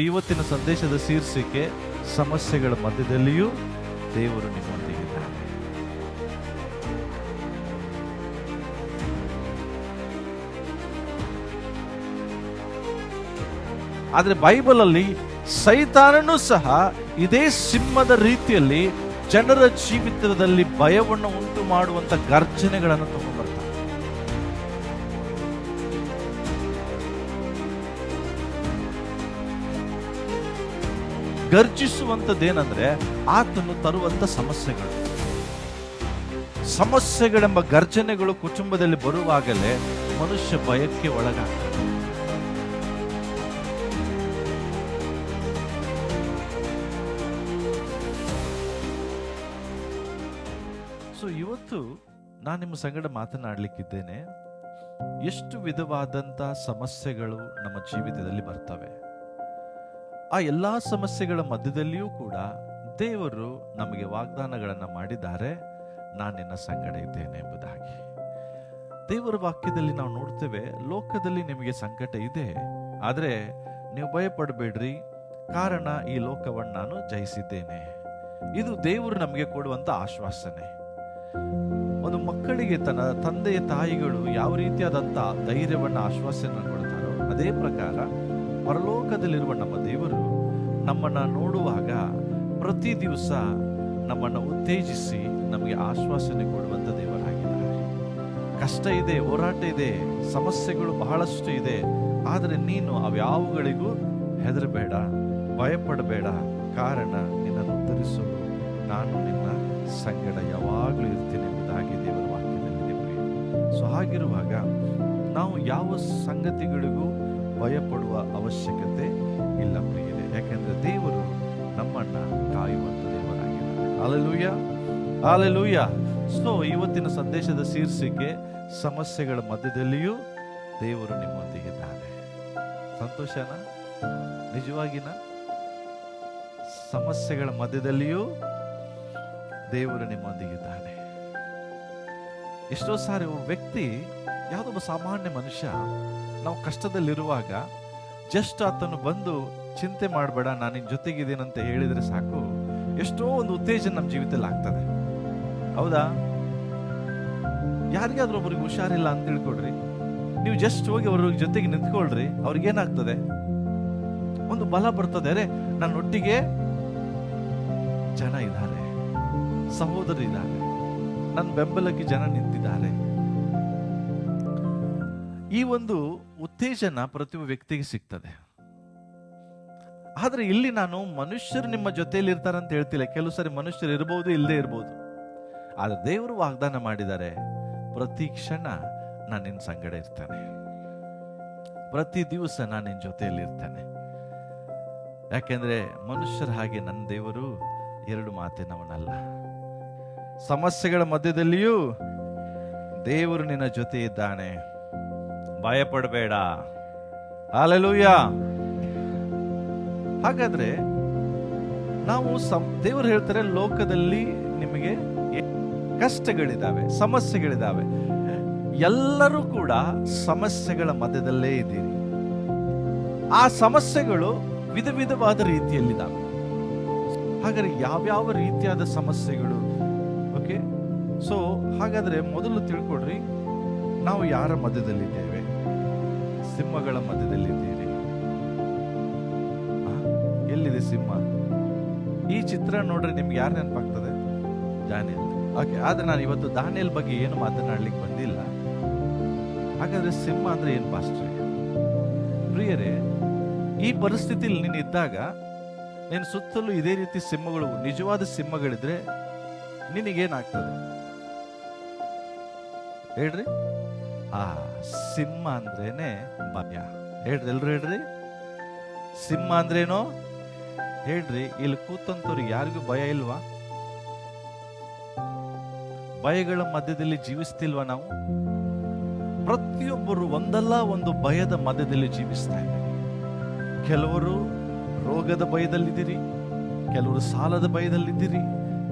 ಇವತ್ತಿನ ಸಂದೇಶದ ಶೀರ್ಷಿಕೆ ಸಮಸ್ಯೆಗಳ ಮಧ್ಯದಲ್ಲಿಯೂ ದೇವರು ನಿಮ್ಮೊಂದಿಗಿದ್ದಾನೆ. ಆದ್ರೆ ಬೈಬಲ್ ಅಲ್ಲಿ ಸೈತಾನನು ಸಹ ಇದೇ ಸಿಂಹದ ರೀತಿಯಲ್ಲಿ ಜನರ ಜೀವಿತದಲ್ಲಿ ಭಯವನ್ನು ಉಂಟು ಮಾಡುವಂತ ಗರ್ಜನೆಗಳನ್ನು ತಗೊಂಡ್ಬರ್ತಾನೆ. ಗರ್ಜಿಸುವಂತದ್ದೇನಂದ್ರೆ ಆತನು ತರುವಂತ ಸಮಸ್ಯೆಗಳೆಂಬ ಗರ್ಜನೆಗಳು ಕುಟುಂಬದಲ್ಲಿ ಬರುವಾಗಲೇ ಮನುಷ್ಯ ಭಯಕ್ಕೆ ಒಳಗಾಗ್ತಾನೆ. ಇವತ್ತು ನಾನು ನಿಮ್ಮ ಸಂಗಡ ಮಾತನಾಡಲಿಕ್ಕಿದ್ದೇನೆ. ಎಷ್ಟು ವಿಧವಾದಂತ ಸಮಸ್ಯೆಗಳು ನಮ್ಮ ಜೀವಿತದಲ್ಲಿ ಬರ್ತವೆ. ಆ ಎಲ್ಲಾ ಸಮಸ್ಯೆಗಳ ಮಧ್ಯದಲ್ಲಿಯೂ ಕೂಡ ದೇವರು ನಮಗೆ ವಾಗ್ದಾನಗಳನ್ನು ಮಾಡಿದ್ದಾರೆ, ನಾನು ನಿನ್ನ ಸಂಗಡ ಇದ್ದೇನೆ ಎಂಬುದಾಗಿ. ದೇವರ ವಾಕ್ಯದಲ್ಲಿ ನಾವು ನೋಡ್ತೇವೆ, ಲೋಕದಲ್ಲಿ ನಿಮಗೆ ಸಂಕಟ ಇದೆ, ಆದರೆ ನೀವು ಭಯಪಡಬೇಡ್ರಿ, ಕಾರಣ ಈ ಲೋಕವನ್ನು ನಾನು ಜಯಿಸಿದ್ದೇನೆ. ಇದು ದೇವರು ನಮಗೆ ಕೊಡುವಂತ ಆಶ್ವಾಸನೆ. ಒಂದು ಮಕ್ಕಳಿಗೆ ತನ್ನ ತಂದೆಯ ತಾಯಿಗಳು ಯಾವ ರೀತಿಯಾದಂತ ಧೈರ್ಯವನ್ನ ಆಶ್ವಾಸನೆ ಕೊಡ್ತಾರೋ, ಅದೇ ಪ್ರಕಾರ ಪರಲೋಕದಲ್ಲಿರುವ ನಮ್ಮ ದೇವರು ನಮ್ಮನ್ನ ನೋಡುವಾಗ ಪ್ರತಿ ದಿವಸ ನಮ್ಮನ್ನ ಉತ್ತೇಜಿಸಿ ನಮಗೆ ಆಶ್ವಾಸನೆ ಕೊಡುವಂತ ದೇವರಾಗಿದ್ದಾರೆ. ಕಷ್ಟ ಇದೆ, ಹೋರಾಟ ಇದೆ, ಸಮಸ್ಯೆಗಳು ಬಹಳಷ್ಟು ಇದೆ, ಆದರೆ ನೀನು ಅವ್ಯಾವುಗಳಿಗೂ ಹೆದರಬೇಡ, ಭಯಪಡಬೇಡ, ಕಾರಣ ನಿನ್ನನ್ನು ಉತ್ತರಿಸಲು ನಾನು ನಿನ್ನ ಸಂಗಡ ಯಾವಾಗಲೂ ಇರ್ತೀನಿ ಎಂಬುದಾಗಿ ದೇವರ ವಾಕ್ಯದಲ್ಲಿ ಪ್ರಿಯ. ಹಾಗಿರುವಾಗ ನಾವು ಯಾವ ಸಂಗತಿಗಳಿಗೂ ಭಯಪಡುವ ಅವಶ್ಯಕತೆ ಇಲ್ಲ ಪ್ರಿಯರೇ, ಯಾಕೆಂದ್ರೆ ದೇವರು ನಮ್ಮನ್ನ ಕಾಯುವಂತ ದೇವರಾಗಿದ್ದಾರೆ. Hallelujah, hallelujah. ಇವತ್ತಿನ ಸಂದೇಶದ ಶೀರ್ಷಿಕೆ ಸಮಸ್ಯೆಗಳ ಮಧ್ಯದಲ್ಲಿಯೂ ದೇವರು ನಿಮ್ಮೊಂದಿಗಿದ್ದಾನೆ. ಸಂತೋಷನ? ನಿಜವಾಗಿನ? ಸಮಸ್ಯೆಗಳ ಮಧ್ಯದಲ್ಲಿಯೂ ದೇವರು ನಿಮ್ಮೊಂದಿಗಿದ್ದಾನೆ. ಎಷ್ಟೋ ಸಾರಿ ಒಬ್ಬ ವ್ಯಕ್ತಿ, ಯಾವುದೊಬ್ಬ ಸಾಮಾನ್ಯ ಮನುಷ್ಯ, ನಾವು ಕಷ್ಟದಲ್ಲಿರುವಾಗ ಜಸ್ಟ್ ಆತನು ಬಂದು ಚಿಂತೆ ಮಾಡಬೇಡ, ನಾನು ನಿನ್ನ ಜೊತೆಗಿದ್ದೀನಂತ ಹೇಳಿದ್ರೆ ಸಾಕು, ಎಷ್ಟೋ ಒಂದು ಉತ್ತೇಜನ ನಮ್ಮ ಜೀವಿತದಲ್ಲಿ ಆಗ್ತದೆ. ಹೌದಾ? ಯಾರಿಗಾದ್ರೂ ಒಬ್ರಿಗೆ ಹುಷಾರಿಲ್ಲ ಅಂತ ತಿಳ್ಕೊಡ್ರಿ, ನೀವು ಜಸ್ಟ್ ಹೋಗಿ ಅವ್ರ ಜೊತೆಗೆ ನಿಂತ್ಕೊಳ್ರಿ, ಅವ್ರಿಗೇನಾಗ್ತದೆ? ಒಂದು ಬಲ ಬರ್ತದೆ. ಅರೆ, ನನ್ನೊಟ್ಟಿಗೆ ಜನ ಇದ್ದಾರೆ, ಸಹೋದರಿದ್ದಾರೆ, ನನ್ನ ಬೆಂಬಲಕ್ಕೆ ಜನ ನಿಂತಿದ್ದಾರೆ. ಈ ಒಂದು ಉತ್ತೇಜನ ಪ್ರತಿಯೊಬ್ಬ ವ್ಯಕ್ತಿಗೆ ಸಿಗ್ತದೆ. ಆದ್ರೆ ಇಲ್ಲಿ ನಾನು ಮನುಷ್ಯರು ನಿಮ್ಮ ಜೊತೆಯಲ್ಲಿ ಇರ್ತಾರೆ ಅಂತ ಹೇಳ್ತಿಲ್ಲ. ಕೆಲವು ಸಾರಿ ಮನುಷ್ಯರು ಇರಬಹುದು, ಇಲ್ಲದೆ ಇರಬಹುದು. ಆದ್ರೆ ದೇವರು ವಾಗ್ದಾನ ಮಾಡಿದ್ದಾರೆ, ಪ್ರತಿ ಕ್ಷಣ ನಾನು ನಿನ್ನ ಸಂಗಡ ಇರ್ತೇನೆ, ಪ್ರತಿ ದಿವಸ ನಾನು ನಿನ್ನ ಜೊತೆಯಲ್ಲಿ ಇರ್ತೇನೆ. ಯಾಕೆಂದ್ರೆ ಮನುಷ್ಯರ ಹಾಗೆ ನನ್ನ ದೇವರು ಎರಡು ಮಾತಿನವನಲ್ಲ. ಸಮಸ್ಯೆಗಳ ಮಧ್ಯದಲ್ಲಿಯೂ ದೇವರು ನಿನ್ನ ಜೊತೆ ಇದ್ದಾನೆ, ಭಯಪಡಬೇಡ. ಹಲ್ಲೆಲೂಯಾ. ಹಾಗಾದ್ರೆ ನಾವು ದೇವರು ಹೇಳ್ತಾರೆ, ಲೋಕದಲ್ಲಿ ನಿಮಗೆ ಕಷ್ಟಗಳಿದ್ದಾವೆ, ಸಮಸ್ಯೆಗಳಿದ್ದಾವೆ. ಎಲ್ಲರೂ ಕೂಡ ಸಮಸ್ಯೆಗಳ ಮಧ್ಯದಲ್ಲೇ ಇದ್ದೀರಿ. ಆ ಸಮಸ್ಯೆಗಳು ವಿಧ ವಿಧವಾದ ರೀತಿಯಲ್ಲಿದ್ದಾವೆ. ಹಾಗಾದ್ರೆ ಯಾವ್ಯಾವ ರೀತಿಯಾದ ಸಮಸ್ಯೆಗಳು? ಓಕೆ, ಹಾಗಾದ್ರೆ ಮೊದಲು ತಿಳ್ಕೊಡ್ರಿ, ನಾವು ಯಾರ ಮಧ್ಯದಲ್ಲಿದ್ದೇವೆ? ಸಿಂಹಗಳ ಮಧ್ಯದಲ್ಲಿದ್ದೀರಿ. ಎಲ್ಲಿದೆ ಸಿಂಹ? ಈ ಚಿತ್ರ ನೋಡ್ರಿ, ನಿಮ್ಗೆ ಯಾರು ನೆನಪಾಗ್ತದೆ? ದಾನಿಯೇಲ್. ಓಕೆ, ಆದ್ರೆ ನಾನು ಇವತ್ತು ದಾನಿಯೇಲ್ ಬಗ್ಗೆ ಏನು ಮಾತನಾಡ್ಲಿಕ್ಕೆ ಬಂದಿಲ್ಲ. ಹಾಗಾದ್ರೆ ಸಿಂಹ ಅಂದ್ರೆ ಏನ್ ಪಾಸ್ಟ್ರೆ? ಪ್ರಿಯರೇ, ಈ ಪರಿಸ್ಥಿತಿಯಲ್ಲಿ ನೀನು ಇದ್ದಾಗ, ನಿನ್ನ ಸುತ್ತಲೂ ಇದೇ ರೀತಿ ಸಿಂಹಗಳು, ನಿಜವಾದ ಸಿಂಹಗಳಿದ್ರೆ ನಿನಗೇನಾಗ್ತದೆ ಹೇಳ್ರಿ? ಆ ಸಿಂಹ ಅಂದ್ರೇನೆ ಭಯ. ಹೇಳ್ರಿ, ಎಲ್ರು ಹೇಳ್ರಿ, ಸಿಂಹ ಅಂದ್ರೇನೋ ಹೇಳ್ರಿ. ಇಲ್ಲಿ ಕೂತಂತವ್ರಿಗೆ ಯಾರಿಗೂ ಭಯ ಇಲ್ವಾ? ಭಯಗಳ ಮಧ್ಯದಲ್ಲಿ ಜೀವಿಸ್ತಿಲ್ವಾ ನಾವು? ಪ್ರತಿಯೊಬ್ಬರು ಒಂದಲ್ಲ ಒಂದು ಭಯದ ಮಧ್ಯದಲ್ಲಿ ಜೀವಿಸ್ತಾ ಇದ್ದೀವಿ. ಕೆಲವರು ರೋಗದ ಭಯದಲ್ಲಿದ್ದೀರಿ, ಕೆಲವರು ಸಾಲದ ಭಯದಲ್ಲಿದ್ದೀರಿ,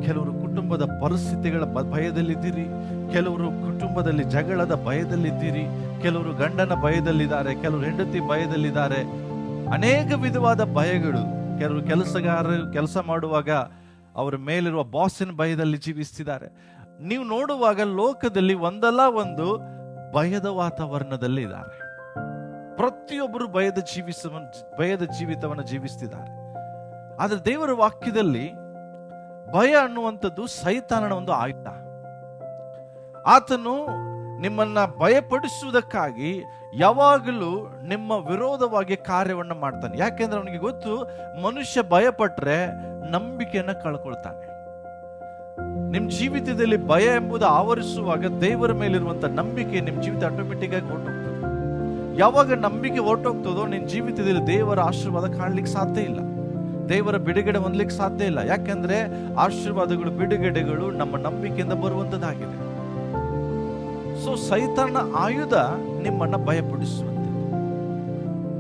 ಕೆಲವರು ಕುಟುಂಬದ ಪರಿಸ್ಥಿತಿಗಳ ಭಯದಲ್ಲಿದ್ದೀರಿ, ಕೆಲವರು ಕುಟುಂಬದಲ್ಲಿ ಜಗಳದ ಭಯದಲ್ಲಿದ್ದೀರಿ, ಕೆಲವರು ಗಂಡನ ಭಯದಲ್ಲಿದ್ದಾರೆ, ಕೆಲವರು ಹೆಂಡತಿ ಭಯದಲ್ಲಿದ್ದಾರೆ. ಅನೇಕ ವಿಧವಾದ ಭಯಗಳು. ಕೆಲವರು ಕೆಲಸಗಾರರು ಕೆಲಸ ಮಾಡುವಾಗ ಅವರ ಮೇಲಿರುವ ಬಾಸಿನ ಭಯದಲ್ಲಿ ಜೀವಿಸ್ತಿದ್ದಾರೆ. ನೀವು ನೋಡುವಾಗ ಲೋಕದಲ್ಲಿ ಒಂದಲ್ಲ ಒಂದು ಭಯದ ವಾತಾವರಣದಲ್ಲಿ ಇದ್ದಾರೆ. ಪ್ರತಿಯೊಬ್ಬರು ಭಯದ ಜೀವಿತವನ್ನು ಜೀವಿಸ್ತಿದ್ದಾರೆ. ಆದ್ರೆ ದೇವರ ವಾಕ್ಯದಲ್ಲಿ ಭಯ ಅನ್ನುವಂಥದ್ದು ಸೈತಾನನ ಒಂದು ಆಯುಧ. ಆತನು ನಿಮ್ಮನ್ನ ಭಯಪಡಿಸುವುದಕ್ಕಾಗಿ ಯಾವಾಗಲೂ ನಿಮ್ಮ ವಿರೋಧವಾಗಿ ಕಾರ್ಯವನ್ನು ಮಾಡ್ತಾನೆ. ಯಾಕೆಂದ್ರೆ ಅವನಿಗೆ ಗೊತ್ತು, ಮನುಷ್ಯ ಭಯಪಟ್ರೆ ನಂಬಿಕೆಯನ್ನ ಕಳ್ಕೊಳ್ತಾನೆ. ನಿಮ್ ಜೀವಿತದಲ್ಲಿ ಭಯ ಎಂಬುದು ಆವರಿಸುವಾಗ ದೇವರ ಮೇಲಿರುವಂತ ನಂಬಿಕೆ ನಿಮ್ ಜೀವಿತ ಆಟೋಮೆಟಿಕ್ ಆಗಿ ಹೊರಟೋಗ್ತದೆ. ಯಾವಾಗ ನಂಬಿಕೆ ಹೊರಟೋಗ್ತದೋ ನಿನ್ ಜೀವಿತದಲ್ಲಿ ದೇವರ ಆಶೀರ್ವಾದ ಕಾಣ್ಲಿಕ್ಕೆ ಸಾಧ್ಯ ಇಲ್ಲ, ದೇವರ ಬಿಡುಗಡೆ ಹೊಂದಲಿಕ್ಕೆ ಸಾಧ್ಯ ಇಲ್ಲ. ಯಾಕೆಂದ್ರೆ ಆಶೀರ್ವಾದಗಳು, ಬಿಡುಗಡೆಗಳು ನಮ್ಮ ನಂಬಿಕೆಯಿಂದ ಬರುವಂತದ್ದಾಗಿದೆ. ಸೊ ಸೈತಾನ ಆಯುಧ ನಿಮ್ಮನ್ನ ಭಯಪಡಿಸುವಂಥದ್ದು.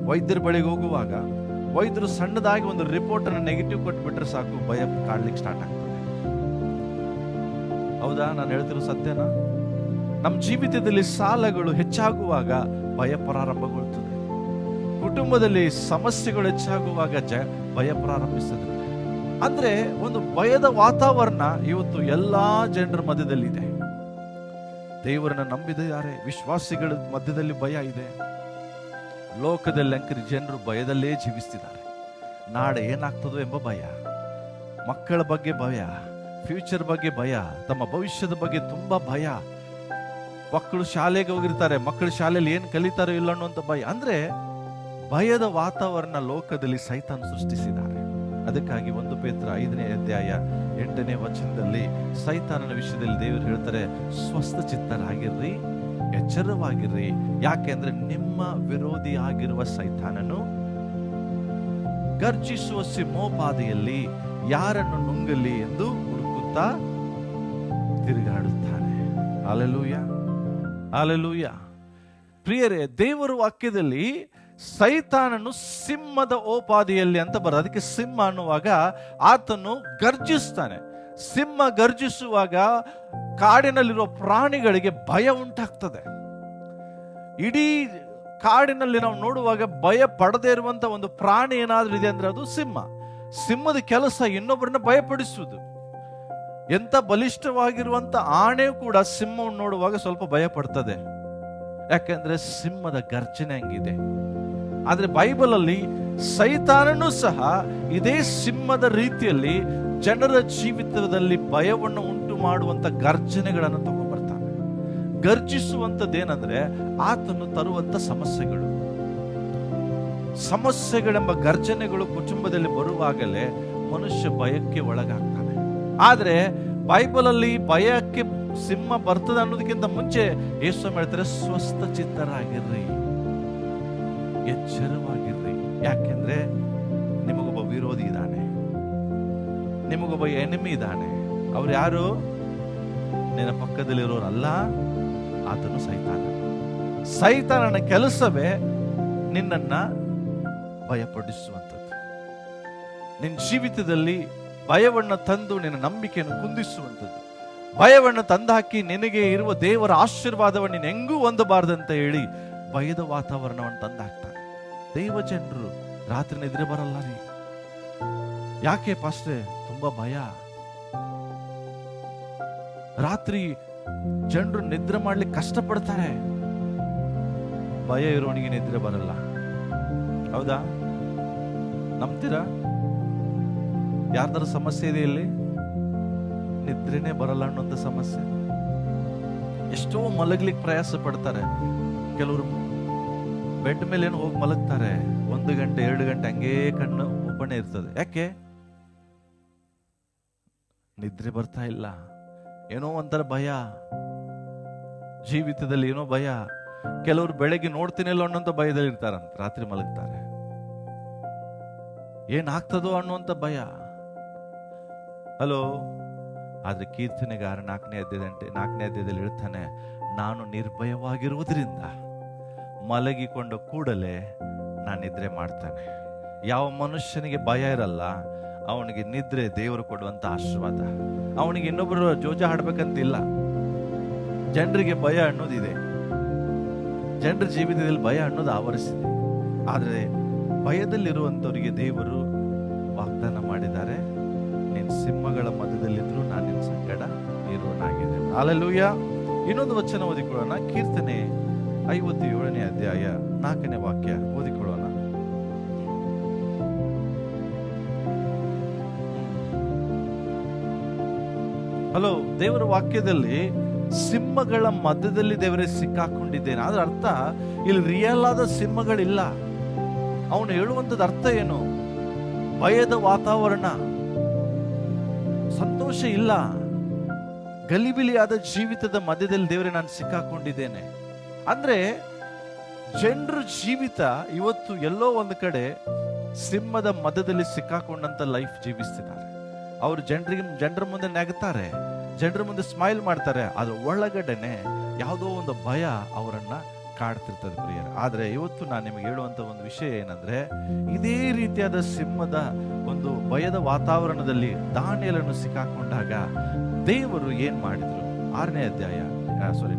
ವೈದ್ಯರ ಬಳಿಗೆ ಹೋಗುವಾಗ ವೈದ್ಯರು ಸಣ್ಣದಾಗಿ ಒಂದು ರಿಪೋರ್ಟ್ ಅನ್ನು ನೆಗೆಟಿವ್ ಕೊಟ್ಬಿಟ್ರೆ ಸಾಕು, ಭಯ ಕಾಡ್ಲಿಕ್ಕೆ ಸ್ಟಾರ್ಟ್ ಆಗ್ತದೆ. ಹೌದಾ? ನಾನು ಹೇಳ್ತಿರೋ ಸತ್ಯನಾ? ನಮ್ಮ ಜೀವಿತದಲ್ಲಿ ಸಾಲಗಳು ಹೆಚ್ಚಾಗುವಾಗ ಭಯ ಪ್ರಾರಂಭಗೊಳ್ತದೆ. ಕುಟುಂಬದಲ್ಲಿ ಸಮಸ್ಯೆಗಳು ಹೆಚ್ಚಾಗುವಾಗ ಭಯ ಪ್ರಾರಂಭಿಸ್ತದೆ. ಅಂದ್ರೆ ಒಂದು ಭಯದ ವಾತಾವರಣ ಇವತ್ತು ಎಲ್ಲಾ ಜನರ ಮಧ್ಯದಲ್ಲಿದೆ. ದೇವರನ್ನ ನಂಬಿದ್ದಾರೆ, ವಿಶ್ವಾಸಿಗಳ ಮಧ್ಯದಲ್ಲಿ ಭಯ ಇದೆ. ಲೋಕದಲ್ಲಿ ಅಂಕರಿ ಜನರು ಭಯದಲ್ಲೇ ಜೀವಿಸ್ತಿದ್ದಾರೆ. ನಾಳೆ ಏನಾಗ್ತದೋ ಎಂಬ ಭಯ, ಮಕ್ಕಳ ಬಗ್ಗೆ ಭಯ, ಫ್ಯೂಚರ್ ಬಗ್ಗೆ ಭಯ, ತಮ್ಮ ಭವಿಷ್ಯದ ಬಗ್ಗೆ ತುಂಬಾ ಭಯ. ಮಕ್ಕಳು ಶಾಲೆಗೆ ಹೋಗಿರ್ತಾರೆ, ಮಕ್ಕಳು ಶಾಲೆಯಲ್ಲಿ ಏನ್ ಕಲಿತಾರೋ ಇಲ್ಲ ಅನ್ನುವಂತ ಭಯ. ಅಂದ್ರೆ ಭಯದ ವಾತಾವರಣ ಲೋಕದಲ್ಲಿ ಸೈತಾನ ಸೃಷ್ಟಿಸಿದ್ದಾರೆ. ಅದಕ್ಕಾಗಿ 1 ಪೇತ್ರ 5ನೇ ಅಧ್ಯಾಯ 8ನೇ ವಚನದಲ್ಲಿ ಸೈತಾನನ ವಿಷಯದಲ್ಲಿ ದೇವರು ಹೇಳ್ತಾರೆ, ಸ್ವಸ್ಥ ಚಿತ್ತರಾಗಿರ್ರಿ, ಎಚ್ಚರವಾಗಿರ್ರಿ. ಯಾಕೆಂದ್ರೆ ನಿಮ್ಮ ವಿರೋಧಿ ಆಗಿರುವ ಸೈತಾನನು ಗರ್ಜಿಸುವ ಸಿಂಹೋಪಾದಿಯಲ್ಲಿ ಯಾರನ್ನು ನುಂಗಲಿ ಎಂದು ಹುಡುಕುತ್ತಾ ತಿರುಗಾಡುತ್ತಾನೆ. Hallelujah, hallelujah. ಪ್ರಿಯರೇ, ದೇವರ ವಾಕ್ಯದಲ್ಲಿ ಸೈತಾನನು ಸಿಂಹದ ಓಪಾದಿಯಲ್ಲಿ ಅಂತ ಬರ್ತದೆ. ಅದಕ್ಕೆ ಸಿಂಹ ಅನ್ನುವಾಗ ಆತನು ಗರ್ಜಿಸ್ತಾನೆ. ಸಿಂಹ ಗರ್ಜಿಸುವಾಗ ಕಾಡಿನಲ್ಲಿರುವ ಪ್ರಾಣಿಗಳಿಗೆ ಭಯ ಉಂಟಾಗ್ತದೆ. ಇಡೀ ಕಾಡಿನಲ್ಲಿ ನಾವು ನೋಡುವಾಗ ಭಯ ಪಡದೇ ಇರುವಂತ ಒಂದು ಪ್ರಾಣಿ ಏನಾದ್ರೂ ಇದೆ ಅಂದ್ರೆ ಅದು ಸಿಂಹ. ಸಿಂಹದ ಕೆಲಸ ಇನ್ನೊಬ್ಬರನ್ನ ಭಯಪಡಿಸುವುದು. ಎಂತ ಬಲಿಷ್ಠವಾಗಿರುವಂತ ಆಣೆಯೂ ಕೂಡ ಸಿಂಹವನ್ನು ನೋಡುವಾಗ ಸ್ವಲ್ಪ ಭಯ ಪಡ್ತದೆ. ಯಾಕೆಂದ್ರೆ ಸಿಂಹದ ಗರ್ಜನೆ ಹಂಗಿದೆ. ಆದ್ರೆ ಬೈಬಲ್ ಅಲ್ಲಿ ಸೈತಾನನು ಸಹ ಇದೇ ಸಿಂಹದ ರೀತಿಯಲ್ಲಿ ಜನರ ಜೀವಿತದಲ್ಲಿ ಭಯವನ್ನು ಉಂಟು ಮಾಡುವಂತ ಗರ್ಜನೆಗಳನ್ನು ತಗೊಂಡ್ಬರ್ತಾನೆ. ಗರ್ಜಿಸುವಂತದ್ದೇನಂದ್ರೆ ಆತನು ತರುವಂತ ಸಮಸ್ಯೆಗಳೆಂಬ ಗರ್ಜನೆಗಳು ಕುಟುಂಬದಲ್ಲಿ ಬರುವಾಗಲೇ ಮನುಷ್ಯ ಭಯಕ್ಕೆ ಒಳಗಾಗ್ತಾನೆ. ಆದ್ರೆ ಬೈಬಲ್ ಅಲ್ಲಿ ಭಯಕ್ಕೆ ಸಿಂಹ ಬರ್ತದೆ ಅನ್ನೋದಕ್ಕಿಂತ ಮುಂಚೆ ಯೇಸು ಹೇಳ್ತಾರೆ, ಸ್ವಸ್ಥ ಚಿತ್ತರಾಗಿರ್ರಿ, ಎಚ್ಚರವಾಗಿರ್ರಿ. ಯಾಕೆಂದ್ರೆ ನಿಮಗೊಬ್ಬ ವಿರೋಧಿ ಇದ್ದಾನೆ, ನಿಮಗೊಬ್ಬ ಎನಿಮಿ ಇದ್ದಾನೆ. ಅವ್ರು ಯಾರು? ನಿನ್ನ ಪಕ್ಕದಲ್ಲಿರೋರಲ್ಲ, ಆತನು ಸೈತಾನನ ಕೆಲಸವೇ ನಿನ್ನನ್ನ ಭಯಪಡಿಸುವಂಥದ್ದು. ನಿನ್ನ ಜೀವಿತದಲ್ಲಿ ಭಯವನ್ನು ತಂದು ನಿನ್ನ ನಂಬಿಕೆಯನ್ನು ಕುಂದಿಸುವಂಥದ್ದು. ಭಯವನ್ನು ತಂದಾಕಿ ನಿನಗೆ ಇರುವ ದೇವರ ಆಶೀರ್ವಾದವನ್ನು ನೀನು ಹೆಂಗೂ ಹೊಂದಬಾರ್ದಂತ ಹೇಳಿ ಭಯದ ವಾತಾವರಣವನ್ನು ತಂದಾಕ್ತಾನೆ. ದೈವ ಜನರು ರಾತ್ರಿ ನಿದ್ರೆ ಬರಲ್ಲ ರೀ. ಯಾಕೆ ಪಾಸ್ಟ್ರೆ? ತುಂಬಾ ಭಯ. ರಾತ್ರಿ ಜನರು ನಿದ್ರೆ ಮಾಡ್ಲಿಕ್ಕೆ ಕಷ್ಟಪಡ್ತಾರೆ. ಭಯ ಇರೋನಿಗೆ ನಿದ್ರೆ ಬರಲ್ಲ. ಹೌದಾ? ನಂಬ್ತೀರಾ? ಯಾರ್ದಾರ ಸಮಸ್ಯೆ ಇದೆ ಇಲ್ಲಿ? ನಿದ್ರೆನೇ ಬರಲ್ಲ ಅನ್ನೋಂಥ ಸಮಸ್ಯೆ. ಎಷ್ಟೋ ಮಲಗ್ಲಿಕ್ಕೆ ಪ್ರಯಾಸ ಪಡ್ತಾರೆ. ಕೆಲವರು ಬೆಡ್ ಮೇಲೆ ಏನು ಹೋಗಿ ಮಲಗ್ತಾರೆ, 1 ಗಂಟೆ 2 ಗಂಟೆ ಹಂಗೇ ಕಣ್ಣು ಓಪನ್ ಇರ್ತದೆ. ಯಾಕೆ? ನಿದ್ರೆ ಬರ್ತಾ ಇಲ್ಲ. ಏನೋ ಒಂಥರ ಭಯ, ಜೀವಿತದಲ್ಲಿ ಏನೋ ಭಯ. ಕೆಲವರು ಬೆಳಗ್ಗೆ ನೋಡ್ತೀನಿಲ್ಲ ಅನ್ನೋಂಥ ಭಯದಲ್ಲಿ ಇರ್ತಾರಂತ, ರಾತ್ರಿ ಮಲಗ್ತಾರೆ. ಏನಾಗ್ತದೋ ಅನ್ನುವಂಥ ಭಯ. ಹಲೋ. ಆದ್ರೆ ಕೀರ್ತನೆಗಾರ 4ನೇ ಅಧ್ಯಾಯದಲ್ಲಿ ಹೇಳ್ತಾನೆ, ನಾನು ನಿರ್ಭಯವಾಗಿರುವುದರಿಂದ ಮಲಗಿಕೊಂಡ ಕೂಡಲೇ ನಾನು ನಿದ್ರೆ ಮಾಡ್ತಾನೆ. ಯಾವ ಮನುಷ್ಯನಿಗೆ ಭಯ ಇರಲ್ಲ ಅವನಿಗೆ ನಿದ್ರೆ ದೇವರು ಕೊಡುವಂತ ಆಶೀರ್ವಾದ. ಅವನಿಗೆ ಇನ್ನೊಬ್ಬರು ಜೋಜ ಹಾಡ್ಬೇಕಂತಿಲ್ಲ. ಜನರಿಗೆ ಭಯ ಅನ್ನೋದಿದೆ, ಜನರ ಜೀವಿತದಲ್ಲಿ ಭಯ ಅನ್ನೋದು ಆವರಿಸಿದೆ. ಆದ್ರೆ ಭಯದಲ್ಲಿರುವಂತವರಿಗೆ ದೇವರು ವಾಗ್ದಾನ ಮಾಡಿದ್ದಾರೆ, ನೀನು ಸಿಂಹಗಳ ಮಧ್ಯದಲ್ಲಿದ್ರು ನಾನು ನಿನ್ನ ಸಂಗಡ ಇರುವನಾಗಿದೆ. ಹಲ್ಲೆಲೂಯಾ. ಇನ್ನೊಂದು ವಚನ ಓದಿಕೊಳ್ಳೋಣ. ಕೀರ್ತನೆ 57ನೇ ಅಧ್ಯಾಯ 4ನೇ ವಾಕ್ಯ ಓದಿಕೊಳ್ಳೋಣ. ಹಲೋ, ದೇವರ ವಾಕ್ಯದಲ್ಲಿ ಸಿಂಹಗಳ ಮಧ್ಯದಲ್ಲಿ ದೇವರೇ ಸಿಕ್ಕಾಕೊಂಡಿದ್ದೇನೆ, ಆದ್ರೆ ಅರ್ಥ ಇಲ್ಲಿ ರಿಯಲ್ ಆದ ಸಿಂಹಗಳಿಲ್ಲ. ಅವನು ಹೇಳುವಂಥದ್ದು ಅರ್ಥ ಏನು? ಭಯದ ವಾತಾವರಣ, ಸಂತೋಷ ಇಲ್ಲ, ಗಲಿಬಿಲಿಯಾದ ಜೀವಿತದ ಮಧ್ಯದಲ್ಲಿ ದೇವರೇ ನಾನು ಸಿಕ್ಕಾಕೊಂಡಿದ್ದೇನೆ. ಅಂದ್ರೆ ಜನರ ಜೀವಿತ ಇವತ್ತು ಎಲ್ಲೋ ಒಂದು ಕಡೆ ಸಿಂಹದ ಮಧ್ಯದಲ್ಲಿ ಸಿಕ್ಕಾಕೊಂಡಂತ ಲೈಫ್ ಜೀವಿಸ್ತಿದ್ದಾರೆ. ಅವರು ಜನರ ಮುಂದೆ ನಗುತ್ತಾರೆ, ಜನರ ಮುಂದೆ ಸ್ಮೈಲ್ ಮಾಡ್ತಾರೆ, ಅದ್ರ ಒಳಗಡೆನೆ ಯಾವುದೋ ಒಂದು ಭಯ ಅವರನ್ನ ಕಾಡ್ತಿರ್ತದೆ ಪ್ರಿಯರ. ಆದ್ರೆ ಇವತ್ತು ನಾನು ನಿಮಗೆ ಹೇಳುವಂತ ಒಂದು ವಿಷಯ ಏನಂದ್ರೆ, ಇದೇ ರೀತಿಯಾದ ಸಿಂಹದ ಒಂದು ಭಯದ ವಾತಾವರಣದಲ್ಲಿ ದಾನಿಯೇಲನು ಸಿಕ್ಕಾಕೊಂಡಾಗ ದೇವರು ಏನ್ ಮಾಡಿದ್ರು?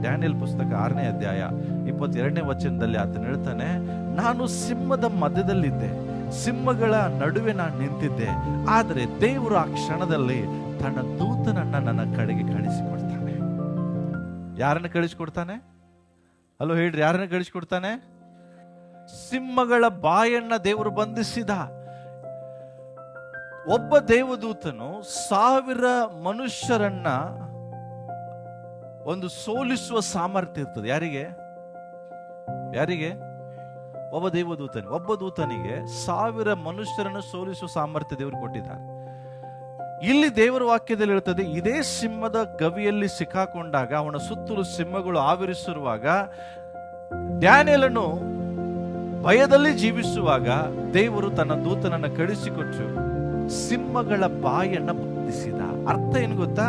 ಡ್ಯಾನಿಯೇಲ್ ಪುಸ್ತಕ 6ನೇ ಅಧ್ಯಾಯ 22ನೇ ವಚನದಲ್ಲಿ ಆತನು ಹೇಳ್ತಾನೆ, ನಾನು ಸಿಂಹದ ಮಧ್ಯದಲ್ಲಿದ್ದೆ, ಸಿಂಹಗಳ ನಡುವೆ ನಾನು ನಿಂತಿದ್ದೆ, ಆದರೆ ದೇವರು ಆ ಕ್ಷಣದಲ್ಲಿ ತನ್ನ ದೂತನನ್ನ ನನ್ನ ಕಡೆಗೆ ಕಳಿಸಿಕೊಡ್ತಾನೆ. ಯಾರನ್ನ ಕಳಿಸಿಕೊಡ್ತಾನೆ? ಅಲ್ಲೋ ಹೇಳ್ರಿ, ಯಾರನ್ನ ಕಳಿಸಿಕೊಡ್ತಾನೆ? ಸಿಂಹಗಳ ಬಾಯನ್ನ ದೇವರು ಬಂಧಿಸಿದ. ಒಬ್ಬ ದೇವದೂತನು 1000 ಮನುಷ್ಯರನ್ನ ಒಂದು ಸೋಲಿಸುವ ಸಾಮರ್ಥ್ಯ ಇರ್ತದೆ. ಯಾರಿಗೆ? ಒಬ್ಬ ದೂತನಿಗೆ 1000 ಮನುಷ್ಯರನ್ನು ಸೋಲಿಸುವ ಸಾಮರ್ಥ್ಯ ದೇವರು ಕೊಟ್ಟಿದ್ದಾರೆ. ಇಲ್ಲಿ ದೇವರ ವಾಕ್ಯದಲ್ಲಿ ಹೇಳ್ತದೆ, ಇದೇ ಸಿಂಹದ ಗವಿಯಲ್ಲಿ ಸಿಕ್ಕಾಕೊಂಡಾಗ ಅವನ ಸುತ್ತಲೂ ಸಿಂಹಗಳು ಆವರಿಸಿರುವಾಗ ಡ್ಯಾನಿಯೇಲನು ಭಯದಲ್ಲಿ ಜೀವಿಸುವಾಗ ದೇವರು ತನ್ನ ದೂತನನ್ನು ಕಳಿಸಿಕೊಟ್ಟು ಸಿಂಹಗಳ ಬಾಯನ್ನ ಬಂಧಿಸಿದ. ಅರ್ಥ ಏನು ಗೊತ್ತಾ?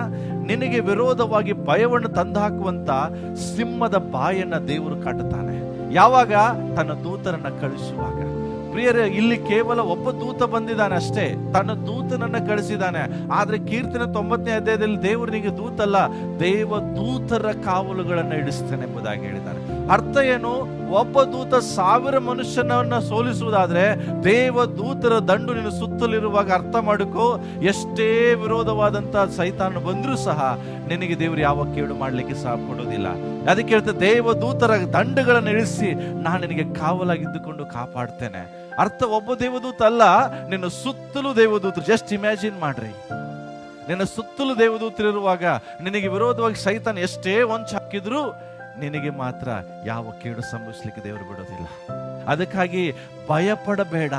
ನಿನಗೆ ವಿರೋಧವಾಗಿ ಭಯವನ್ನು ತಂದುಹಾಕುವಂತ ಸಿಂಹದ ಬಾಯನ್ನ ದೇವರು ಕಟ್ಟುತ್ತಾನೆ. ಯಾವಾಗ? ತನ್ನ ದೂತರನ್ನ ಕಳಿಸುವಾಗ. ಪ್ರಿಯರೇ, ಇಲ್ಲಿ ಕೇವಲ ಒಬ್ಬ ದೂತ ಬಂದಿದ್ದಾನೆ ಅಷ್ಟೇ, ತನ್ನ ದೂತನನ್ನ ಕಳಿಸಿದ್ದಾನೆ. ಆದ್ರೆ ಕೀರ್ತನೆ 90ನೇ ಅಧ್ಯಾಯದಲ್ಲಿ ದೇವರಿಗೆ ದೂತಲ್ಲ, ದೇವ ದೂತರ ಕಾವಲುಗಳನ್ನ ಇಡಿಸ್ತೇನೆ ಎಂಬುದಾಗಿ ಹೇಳಿದ್ದಾನೆ. ಅರ್ಥ ಏನು? ಒಬ್ಬ ದೂತ 1000 ಮನುಷ್ಯನನ್ನ ಸೋಲಿಸುವುದಾದ್ರೆ ದೇವ ದೂತರ ದಂಡು ನಿನ್ನ ಸುತ್ತಲಿರುವಾಗ ಅರ್ಥ ಮಾಡಿಕೋ, ಎಷ್ಟೇ ವಿರೋಧವಾದಂತ ಸೈತಾನ ಬಂದ್ರೂ ಸಹ ನಿನಗೆ ದೇವರು ಯಾವ ಕೇಡು ಮಾಡ್ಲಿಕ್ಕೆ ಸಹ ಕೊಡೋದಿಲ್ಲ. ಅದಕ್ಕೆ ಹೇಳ್ತಾರೆ, ದೇವ ದೂತರ ದಂಡುಗಳನ್ನು ಇಳಿಸಿ ನಾನು ನಿನಗೆ ಕಾವಲಾಗಿದ್ದುಕೊಂಡು ಕಾಪಾಡ್ತೇನೆ. ಅರ್ಥ, ಒಬ್ಬ ದೇವದೂತ ಅಲ್ಲ, ನಿನ್ನ ಸುತ್ತಲೂ ದೇವದೂತರು. ಜಸ್ಟ್ ಇಮ್ಯಾಜಿನ್ ಮಾಡ್ರಿ, ನಿನ್ನ ಸುತ್ತಲೂ ದೇವದೂತರಿರುವಾಗ ನಿನಗೆ ವಿರೋಧವಾಗಿ ಸೈತಾನ ಎಷ್ಟೇ ವಂಚ ಹಾಕಿದ್ರು ನಿನಗೆ ಮಾತ್ರ ಯಾವ ಕೇಡು ಸಂಭವಿಸ್ಲಿಕ್ಕೆ ದೇವರು ಬಿಡೋದಿಲ್ಲ. ಅದಕ್ಕಾಗಿ ಭಯಪಡಬೇಡ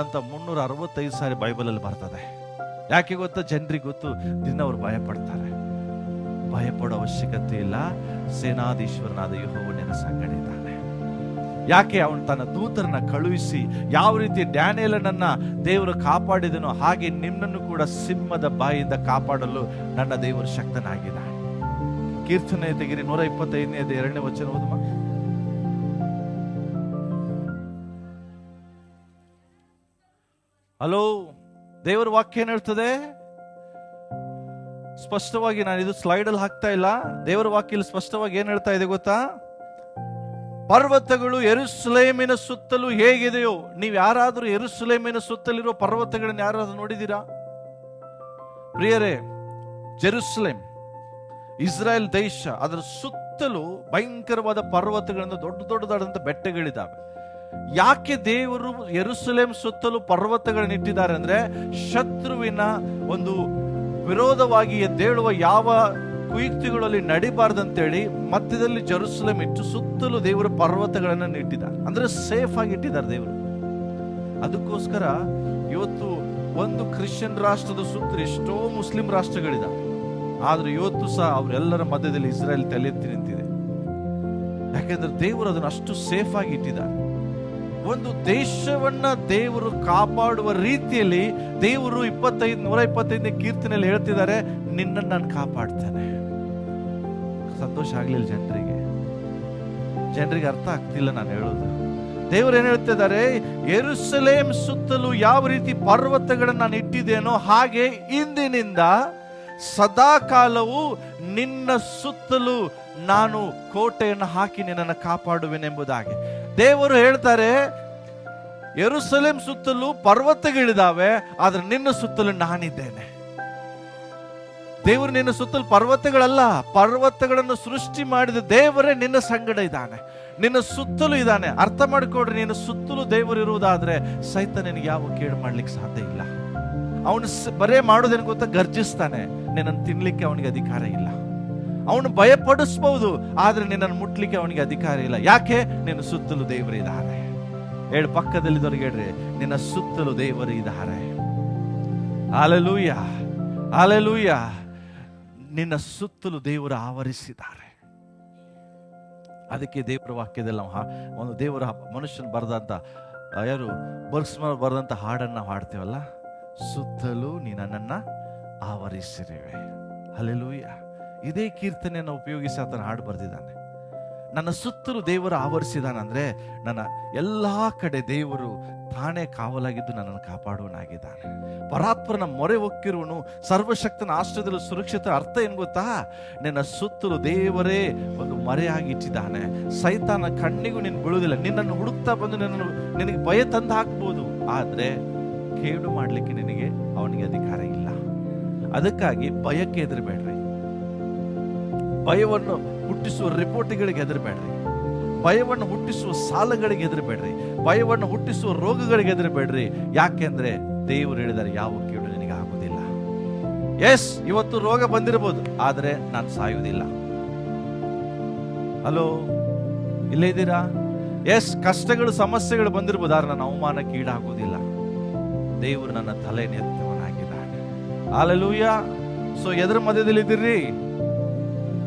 ಅಂತ 365 ಸಾರಿ ಬೈಬಲಲ್ಲಿ ಬರ್ತದೆ. ಯಾಕೆ ಗೊತ್ತಾ? ಜನರಿಗೆ ಗೊತ್ತು, ದಿನ ಅವ್ರು ಭಯಪಡ್ತಾರೆ. ಭಯಪಡೋ ಅವಶ್ಯಕತೆ ಇಲ್ಲ, ಸೇನಾಧೀಶ್ವರನಾದ ಯೆಹೋವನು ನಿನ್ನ ಸಂಗಡ ಇದ್ದಾನೆ. ಯಾಕೆ? ಅವನು ತನ್ನ ದೂತರನ್ನ ಕಳುಹಿಸಿ ಯಾವ ರೀತಿ ಡ್ಯಾನಿಯೇಲನನ್ನ ದೇವರು ಕಾಪಾಡಿದನೋ ಹಾಗೆ ನಿನ್ನನ್ನು ಕೂಡ ಸಿಂಹದ ಬಾಯಿಂದ ಕಾಪಾಡಲು ನನ್ನ ದೇವರು ಶಕ್ತನಾಗಿದ್ದಾನೆ. ಕೀರ್ತನೆ ತೆಗಿರಿ 125ನೇ 2ನೇ ವಚನ ಓದುವ. ಹಲೋ, ದೇವರ ವಾಕ್ಯ ಏನ್ ಹೇಳ್ತದೆ? ಸ್ಪಷ್ಟವಾಗಿ, ನಾನು ಇದು ಸ್ಲೈಡ್ ಅಲ್ಲಿ ಹಾಕ್ತಾ ಇಲ್ಲ, ದೇವರ ವಾಕ್ಯ ಸ್ಪಷ್ಟವಾಗಿ ಏನ್ ಹೇಳ್ತಾ ಇದೆ ಗೊತ್ತಾ? ಪರ್ವತಗಳು ಯೆರೂಸಲೇಮಿನ ಸುತ್ತಲೂ ಹೇಗಿದೆಯೋ, ನೀವು ಯಾರಾದ್ರೂ ಯೆರೂಸಲೇಮಿನ ಸುತ್ತಲಿರೋ ಪರ್ವತಗಳನ್ನು ಯಾರಾದ್ರೂ ನೋಡಿದೀರಾ? ಪ್ರಿಯರೇ, ಜೆರುಸಲೇಮ್ ಇಸ್ರಾಯೇಲ್ ದೇಶ, ಅದರ ಸುತ್ತಲೂ ಭಯಂಕರವಾದ ಪರ್ವತಗಳಿಂದ ದೊಡ್ಡದಾದಂತ ಬೆಟ್ಟಗಳಿದ್ದಾವೆ. ಯಾಕೆ ದೇವರು ಯೆರೂಸಲೇಮ್ ಸುತ್ತಲೂ ಪರ್ವತಗಳನ್ನು ಇಟ್ಟಿದ್ದಾರೆ ಅಂದ್ರೆ, ಶತ್ರುವಿನ ಒಂದು ವಿರೋಧವಾಗಿ ಎದ್ದೇಳುವ ಯಾವ ಕುಯುಕ್ತಿಗಳಲ್ಲಿ ನಡಿಬಾರ್ದಂತೇಳಿ ಮಧ್ಯದಲ್ಲಿ ಜೆರುಸಲೇಮ್ ಇಟ್ಟು ಸುತ್ತಲೂ ದೇವರು ಪರ್ವತಗಳನ್ನು ಇಟ್ಟಿದ್ದಾರೆ. ಅಂದ್ರೆ ಸೇಫ್ ಆಗಿ ಇಟ್ಟಿದ್ದಾರೆ ದೇವರು. ಅದಕ್ಕೋಸ್ಕರ ಇವತ್ತು ಒಂದು ಕ್ರಿಶ್ಚಿಯನ್ ರಾಷ್ಟ್ರದ ಸುತ್ತ ಎಷ್ಟೋ ಮುಸ್ಲಿಂ ರಾಷ್ಟ್ರಗಳಿದ್ದಾವೆ, ಆದ್ರೆ ಇವತ್ತು ಸಹ ಅವರೆಲ್ಲರ ಮಧ್ಯದಲ್ಲಿ ಇಸ್ರಾಯೇಲ್ ತಲೆ ಎತ್ತಿ ನಿಂತಿದೆ. ಯಾಕೆಂದ್ರೆ ದೇವರು ಅದನ್ನು ಅಷ್ಟು ಸೇಫ್ ಆಗಿ ಇಟ್ಟಿದ್ದಾರೆ. ಒಂದು ದೇಶವನ್ನ ದೇವರು ಕಾಪಾಡುವ ರೀತಿಯಲ್ಲಿ ದೇವರು 125ನೇ ಕೀರ್ತನೆಯಲ್ಲಿ ಹೇಳ್ತಿದ್ದಾರೆ, ನಿನ್ನನ್ನು ನಾನು ಕಾಪಾಡ್ತೇನೆ. ಸಂತೋಷ ಆಗ್ಲಿಲ್ಲ ಜನರಿಗೆ ಅರ್ಥ ಆಗ್ತಿಲ್ಲ ನಾನು ಹೇಳೋದು. ದೇವರು ಏನ್ ಹೇಳ್ತಿದ್ದಾರೆ? ಯೆರೂಸಲೇಮ್ ಸುತ್ತಲೂ ಯಾವ ರೀತಿ ಪರ್ವತಗಳನ್ನು ನಾನು ಇಟ್ಟಿದ್ದೇನೋ ಹಾಗೆ ಇಂದಿನಿಂದ ಸದಾ ಕಾಲವು ನಿನ್ನ ಸುತ್ತಲೂ ನಾನು ಕೋಟೆಯನ್ನು ಹಾಕಿ ನಿನ್ನನ್ನು ಕಾಪಾಡುವೆನೆಂಬುದಾಗಿ. ದೇವರು ಹೇಳ್ತಾರೆ, ಯೆರೂಸಲೇಮ್ ಸುತ್ತಲೂ ಪರ್ವತಗಳಿದಾವೆ, ಆದ್ರೆ ನಿನ್ನ ಸುತ್ತಲೂ ನಾನಿದ್ದೇನೆ. ದೇವರು ನಿನ್ನ ಸುತ್ತಲೂ ಪರ್ವತಗಳಲ್ಲ, ಪರ್ವತಗಳನ್ನು ಸೃಷ್ಟಿ ಮಾಡಿದ ದೇವರೇ ನಿನ್ನ ಸಂಗಡ ಇದ್ದಾನೆ, ನಿನ್ನ ಸುತ್ತಲೂ ಇದ್ದಾನೆ. ಅರ್ಥ ಮಾಡಿಕೊಡ್ರಿ, ನಿನ್ನ ಸುತ್ತಲೂ ದೇವರು ಇರುವುದಾದ್ರೆ ಸೈತಾನ ನಿನಗೆ ಯಾವ ಕೇಡು ಮಾಡ್ಲಿಕ್ಕೆ ಸಾಧ್ಯ ಇಲ್ಲ. ಅವನು ಬರೇ ಮಾಡೋದೇನು ಗೊತ್ತಾ, ಗರ್ಜಿಸ್ತಾನೆ. ನಿನ್ನನ್ನು ತಿನ್ಲಿಕ್ಕೆ ಅವನಿಗೆ ಅಧಿಕಾರ ಇಲ್ಲ. ಅವನು ಭಯಪಡಿಸ್ಬಹುದು, ಆದ್ರೆ ನಿನ್ನನ್ನು ಮುಟ್ಲಿಕ್ಕೆ ಅವನಿಗೆ ಅಧಿಕಾರ ಇಲ್ಲ. ಯಾಕೆ? ನಿನ್ನ ಸುತ್ತಲೂ ದೇವರು ಇದ್ದಾರೆ. ಹೇಳು, ಪಕ್ಕದಲ್ಲಿದ್ದವ್ರಿಗೆ ಹೇಳ್ರಿ, ನಿನ್ನ ಸುತ್ತಲೂ ದೇವರು ಇದ್ದಾರೆ. Hallelujah, hallelujah. ನಿನ್ನ ಸುತ್ತಲೂ ದೇವರು ಆವರಿಸಿದ್ದಾರೆ. ಅದಕ್ಕೆ ದೇವರ ವಾಕ್ಯದಲ್ಲಿ ಒಂದು ದೇವರ ಮನುಷ್ಯನ ಬರೆದಂತ ಯಾರು ಬರ್ಸ್ಮರ್ ಬರೆದಂತ ಹಾಡನ್ನ ಹಾಡ್ತೀವಲ್ಲ, ಸುತ್ತಲೂ ನೀ ನನ್ನನ್ನ ಆವರಿಸಿರುವೆ. ಹಲ್ಲೆಲೂಯಾ. ಇದೇ ಕೀರ್ತನೆಯನ್ನು ಉಪಯೋಗಿಸಿ ಆತನ ಹಾಡು ಬರೆದಿದ್ದಾನೆ. ನನ್ನ ಸುತ್ತಲೂ ದೇವರು ಆವರಿಸಿದಾನಂದ್ರೆ ನನ್ನ ಎಲ್ಲಾ ಕಡೆ ದೇವರು ತಾನೇ ಕಾವಲಾಗಿದ್ದು ನನ್ನನ್ನು ಕಾಪಾಡುವನಾಗಿದ್ದಾನೆ. ಪರಾತ್ಪರನ ಮೊರೆ ಹೊಕ್ಕಿರುವನು, ಸರ್ವಶಕ್ತನ ಆಶ್ರಯದಲ್ಲಿ ಸುರಕ್ಷಿತ. ಅರ್ಥ ಏನ್ ಗೊತ್ತಾ? ನಿನ್ನ ಸುತ್ತಲೂ ದೇವರೇ ಒಂದು ಮರೆಯಾಗಿಟ್ಟಿದ್ದಾನೆ. ಸೈತಾನ ಕಣ್ಣಿಗೂ ನೀನು ಬೀಳುವುದಿಲ್ಲ. ನಿನ್ನನ್ನು ಹುಡುಕ್ತಾ ಬಂದು ನಿನಗೆ ಭಯ ತಂದು ಹಾಕ್ಬೋದು, ಆದ್ರೆ ಕೇಡು ಮಾಡ್ಲಿಕ್ಕೆ ನಿನಗೆ ಅವನಿಗೆ ಅಧಿಕಾರ ಇಲ್ಲ. ಅದಕ್ಕಾಗಿ ಭಯಕ್ಕೆ ಹೆದರಬೇಡ್ರಿ. ಭಯವನ್ನು ಹುಟ್ಟಿಸುವ ರಿಪೋರ್ಟ್ಗಳಿಗೆ ಹೆದರಬೇಡ್ರಿ. ಭಯವನ್ನು ಹುಟ್ಟಿಸುವ ಸಾಲಗಳಿಗೆ ಹೆದರಬೇಡ್ರಿ. ಭಯವನ್ನು ಹುಟ್ಟಿಸುವ ರೋಗಗಳಿಗೆ ಹೆದರಬೇಡ್ರಿ. ಯಾಕೆಂದ್ರೆ ದೇವರು ಹೇಳಿದರೆ ಯಾವ ಕೇಡು ನಿನಗೆ ಆಗುವುದಿಲ್ಲ. ಎಸ್, ಇವತ್ತು ರೋಗ ಬಂದಿರಬಹುದು, ಆದ್ರೆ ನಾನು ಸಾಯುವುದಿಲ್ಲ. ಹಲೋ, ಇಲ್ಲೇ ಇದ್ದೀರಾ? ಎಸ್, ಕಷ್ಟಗಳು ಸಮಸ್ಯೆಗಳು ಬಂದಿರಬಹುದು, ಆದ್ರೆ ನಾನು ಅವಮಾನಕ್ಕೆ ಈಡಾಗುವುದಿಲ್ಲ. ದೇವರು ನನ್ನ ತಲೆ ಎತ್ತವನಾಗಿದ್ದಾನೆ. ಹಲ್ಲೆಲೂಯಾ. ಸೊ ಎದ್ರ ಮಧ್ಯದಲ್ಲಿ ಇದ್ದೀರಿ?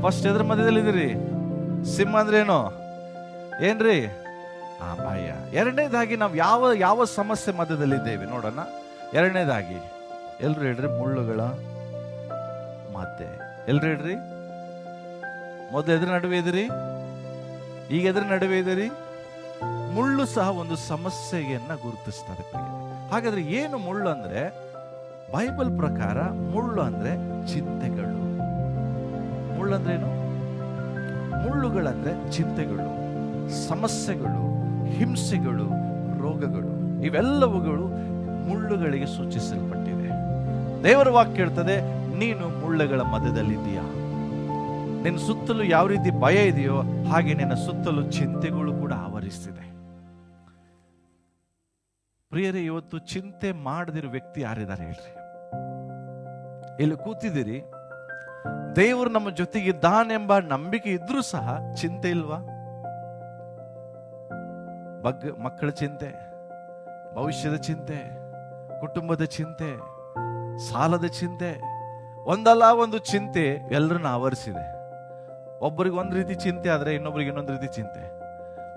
ಫಸ್ಟ್ ಎದ್ರ ಮಧ್ಯದಲ್ಲಿ ಇದ್ದೀರಿ? ಸಿಂಹ ಅಂದ್ರೆ ಏನು? ಏನ್ರಿ? ಭಯ. ಎರಡನೇದಾಗಿ ನಾವು ಯಾವ ಯಾವ ಸಮಸ್ಯೆ ಮಧ್ಯದಲ್ಲಿದ್ದೇವೆ ನೋಡೋಣ. ಎರಡನೇದಾಗಿ ಎಲ್ರು ಹೇಳ್ರಿ, ಮುಳ್ಳುಗಳ ಮಧ್ಯೆ. ಎಲ್ರು ಹೇಳ್ರಿ, ಮೊದಲು ಎದ್ರ ನಡುವೆ ಇದ್ದೀರಿ, ಈಗ ಎದ್ರ ನಡುವೆ ಇದ್ದೀರಿ. ಮುಳ್ಳು ಸಹ ಒಂದು ಸಮಸ್ಯೆಯನ್ನ ಗುರುತಿಸ್ತದೆ. ಹಾಗಾದ್ರೆ ಏನು ಮುಳ್ಳು ಅಂದ್ರೆ? ಬೈಬಲ್ ಪ್ರಕಾರ ಮುಳ್ಳು ಅಂದ್ರೆ ಚಿಂತೆಗಳು. ಮುಳ್ಳಂದ್ರೇನು? ಮುಳ್ಳುಗಳಂದ್ರೆ ಚಿಂತೆಗಳು, ಸಮಸ್ಯೆಗಳು, ಹಿಂಸೆಗಳು, ರೋಗಗಳು. ಇವೆಲ್ಲವುಗಳು ಮುಳ್ಳುಗಳಿಗೆ ಸೂಚಿಸಲ್ಪಟ್ಟಿದೆ. ದೇವರ ವಾಕ್ಯ ಹೇಳ್ತದೆ, ನೀನು ಮುಳ್ಳುಗಳ ಮಧ್ಯದಲ್ಲಿದ್ದೀಯಾ. ನಿನ್ನ ಸುತ್ತಲೂ ಯಾವ ರೀತಿ ಭಯ ಇದೆಯೋ ಹಾಗೆ ನಿನ್ನ ಸುತ್ತಲೂ ಚಿಂತೆಗಳು ಕೂಡ ಆವರಿಸ್ತಿದೆ. ಪ್ರಿಯರೇ, ಇವತ್ತು ಚಿಂತೆ ಮಾಡದಿರೋ ವ್ಯಕ್ತಿ ಯಾರಿದ್ದಾರೆ ಹೇಳ್ರಿ? ಇಲ್ಲಿ ಕೂತಿದ್ದೀರಿ, ದೇವರು ನಮ್ಮ ಜೊತೆಗಿದ್ದಾನೆಂಬ ನಂಬಿಕೆ ಇದ್ರೂ ಸಹ ಚಿಂತೆ ಇಲ್ವಾ? ಮಕ್ಕಳ ಚಿಂತೆ, ಭವಿಷ್ಯದ ಚಿಂತೆ, ಕುಟುಂಬದ ಚಿಂತೆ, ಸಾಲದ ಚಿಂತೆ, ಒಂದಲ್ಲ ಒಂದು ಚಿಂತೆ ಎಲ್ಲರನ್ನ ಆವರಿಸಿದೆ. ಒಬ್ಬರಿಗೆ ಒಂದ್ ರೀತಿ ಚಿಂತೆ ಆದ್ರೆ ಇನ್ನೊಬ್ಬರಿಗೆ ಇನ್ನೊಂದು ರೀತಿ ಚಿಂತೆ.